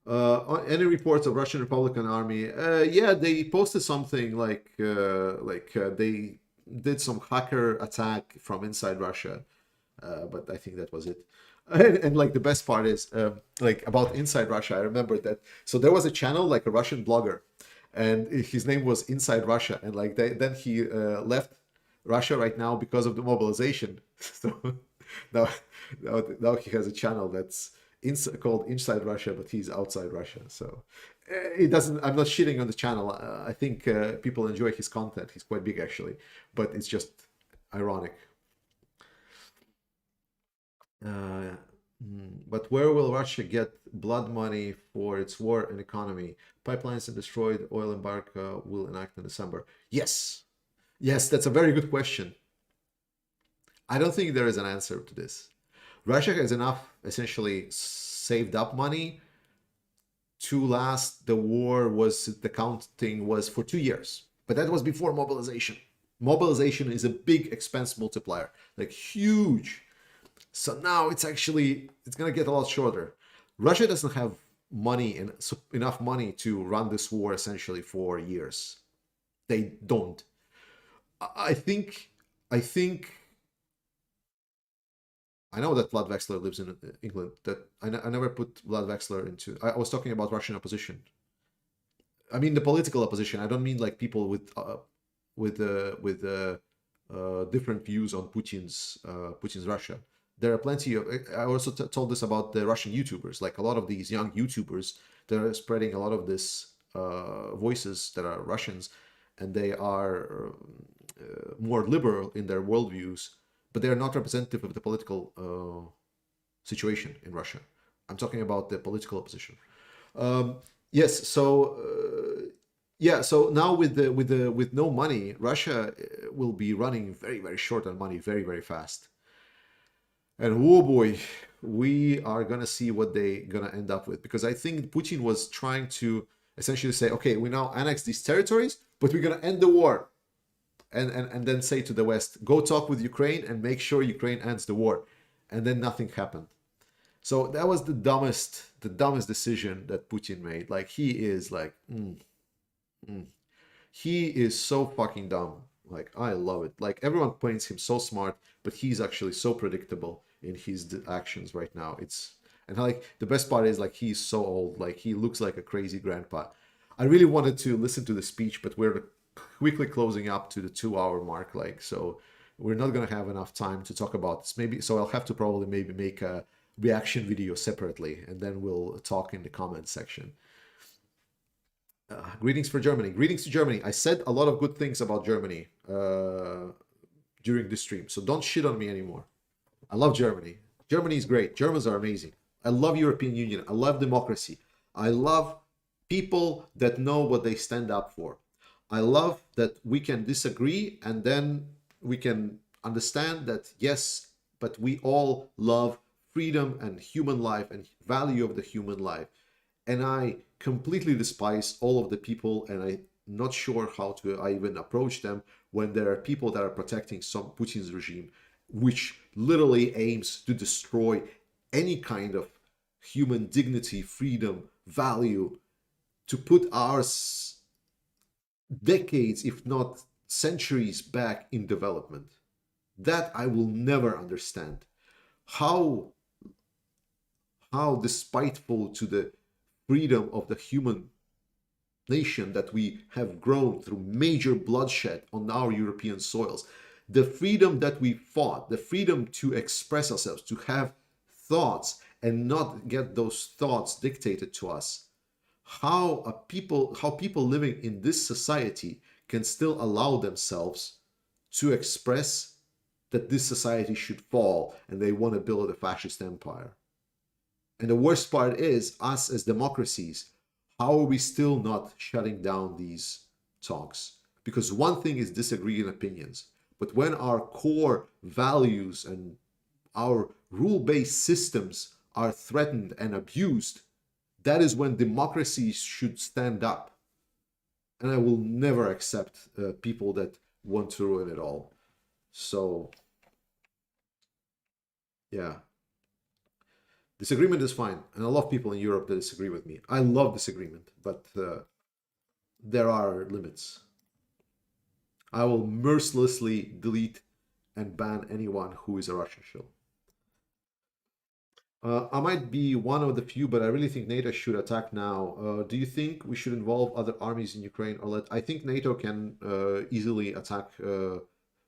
Any reports of Russian Republican Army? Yeah, they posted something like they did some hacker attack from inside Russia, but I think that was it. And like the best part is like about inside Russia. I remember that. So there was a channel, like a Russian blogger, and his name was Inside Russia, and like then he left Russia right now because of the mobilization. So now, now he has a channel that's called Inside Russia, but he's outside Russia. So it doesn't. I'm not shitting on the channel. I think people enjoy his content. He's quite big actually, but it's just ironic. But where will Russia get blood money for its war and economy? Pipelines and destroyed oil embargo will enact in December. Yes. Yes, that's a very good question. I don't think there is an answer to this. Russia has enough, essentially, saved up money to last. The war was, the counting was for 2 years, but that was before mobilization. Mobilization is a big expense multiplier, like huge. So now it's going to get a lot shorter. Russia doesn't have money and enough money to run this war essentially for years. They don't. I think I know that Vlad Vexler lives in England. That I never put Vlad Vexler into. I was talking about Russian opposition. I mean the political opposition. I don't mean like people with different views on Putin's Russia. There are plenty of. I also told this about the Russian YouTubers. Like a lot of these young YouTubers, they're spreading a lot of this voices that are Russians, and they are more liberal in their worldviews, but they are not representative of the political situation in Russia. I'm talking about the political opposition. Yes, so yeah, so now with no money, Russia will be running very short on money very fast. And oh boy, we are gonna see what they gonna end up with, because I think Putin was trying to essentially say, okay, we now annex these territories, but we're gonna end the war, and then say to the West, go talk with Ukraine and make sure Ukraine ends the war, and then nothing happened. So that was the dumbest decision that Putin made. Like he is like, he is so fucking dumb. Like I love it. Like everyone paints him so smart, but he's actually so predictable in his actions right now. And like the best part is like he's so old. Like he looks like a crazy grandpa. I really wanted to listen to the speech, but we're quickly closing up to the 2 hour mark. Like so, we're not gonna have enough time to talk about this. Maybe so I'll have to probably maybe make a reaction video separately, and then we'll talk in the comments section. Greetings for Germany. Greetings to Germany. I said a lot of good things about Germany during this stream, so don't shit on me anymore. I love Germany. Germany is great. Germans are amazing. I love European Union. I love democracy. I love people that know what they stand up for. I love that we can disagree and then we can understand that, yes, but we all love freedom and human life and value of the human life. And I completely despise all of the people, and I'm not sure how to I even approach them when there are people that are protecting some Putin's regime, which literally aims to destroy any kind of human dignity, freedom, value, to put ours decades, if not centuries back in development. That I will never understand. How despiteful to the freedom of the human nation that we have grown through major bloodshed on our European soils. The freedom that we fought, the freedom to express ourselves, to have thoughts and not get those thoughts dictated to us. How people living in this society can still allow themselves to express that this society should fall and they want to build a fascist empire. And the worst part is, us as democracies, how are we still not shutting down these talks? Because one thing is disagreeing opinions, but when our core values and our rule-based systems are threatened and abused, that is when democracies should stand up. And I will never accept people that want to ruin it all. So, yeah. Disagreement is fine. And I love people in Europe that disagree with me. I love disagreement, but there are limits. I will mercilessly delete and ban anyone who is a Russian shill. I might be one of the few, but I really think NATO should attack now. Do you think we should involve other armies in Ukraine or let? I think NATO can easily attack,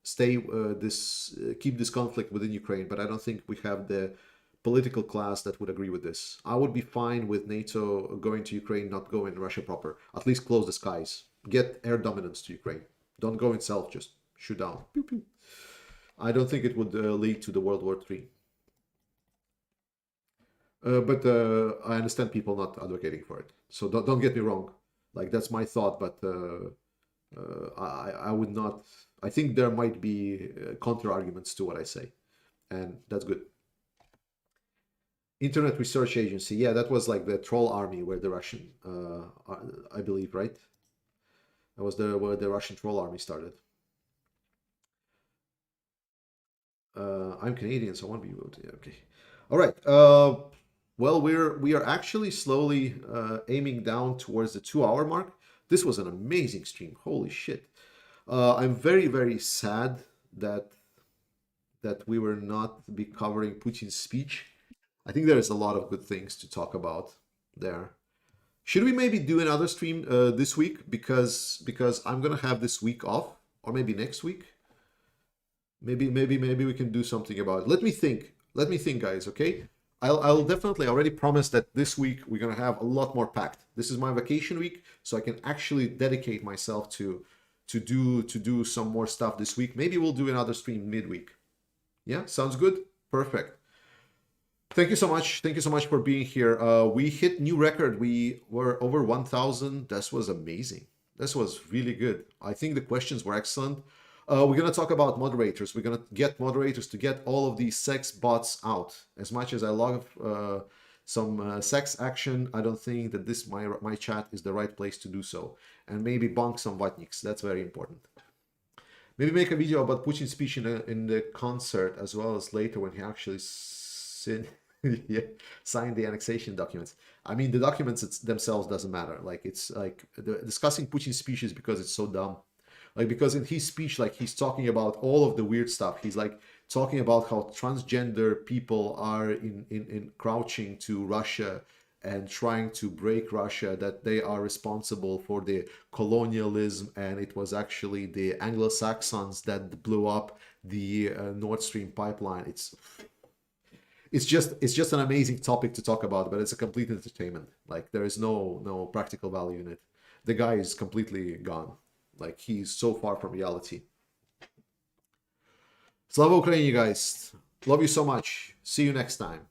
keep this conflict within Ukraine, but I don't think we have the political class that would agree with this. I would be fine with NATO going to Ukraine, not go in Russia proper. At least close the skies, get air dominance to Ukraine. Don't go itself, just shoot down. Pew, pew. I don't think it would lead to the World War III. But I understand people not advocating for it. So don't get me wrong. Like, that's my thought, but I would not. I think there might be counter arguments to what I say, and that's good. Internet Research Agency. Yeah, that was like the troll army where the Russian, I believe, right? That was where the Russian troll army started. I'm Canadian, so I won't be able to. Yeah, okay. All right. Well, we are actually slowly aiming down towards the 2-hour mark. This was an amazing stream. Holy shit! I'm very, very sad that we were not be covering Putin's speech. I think there's a lot of good things to talk about there. Should we maybe do another stream this week because I'm gonna have this week off, or maybe next week? Maybe we can do something about it. Let me think, guys. Okay. I'll definitely already promise that this week we're gonna have a lot more packed. This is my vacation week, so I can actually dedicate myself to do some more stuff this week. Maybe we'll do another stream midweek. Yeah, sounds good. Perfect. Thank you so much. Thank you so much for being here. We hit new record. We were over 1,000. This was amazing. This was really good. I think the questions were excellent. We're going to talk about moderators. We're going to get moderators to get all of these sex bots out. As much as I love some sex action, I don't think that this my chat is the right place to do so. And maybe bonk some vatniks. That's very important. Maybe make a video about Putin's speech in the concert, as well as later when he actually signed the annexation documents. I mean, the documents themselves doesn't matter. Like, it's like discussing Putin's speech is because it's so dumb. Like, because in his speech, like, he's talking about all of the weird stuff. He's like talking about how transgender people are in crouching to Russia and trying to break Russia, that they are responsible for the colonialism, and it was actually the Anglo-Saxons that blew up the Nord Stream pipeline. It's just an amazing topic to talk about, but it's a complete entertainment. Like, there is no practical value in it. The guy is completely gone. Like, he's so far from reality. Slava Ukraini, guys. Love you so much. See you next time.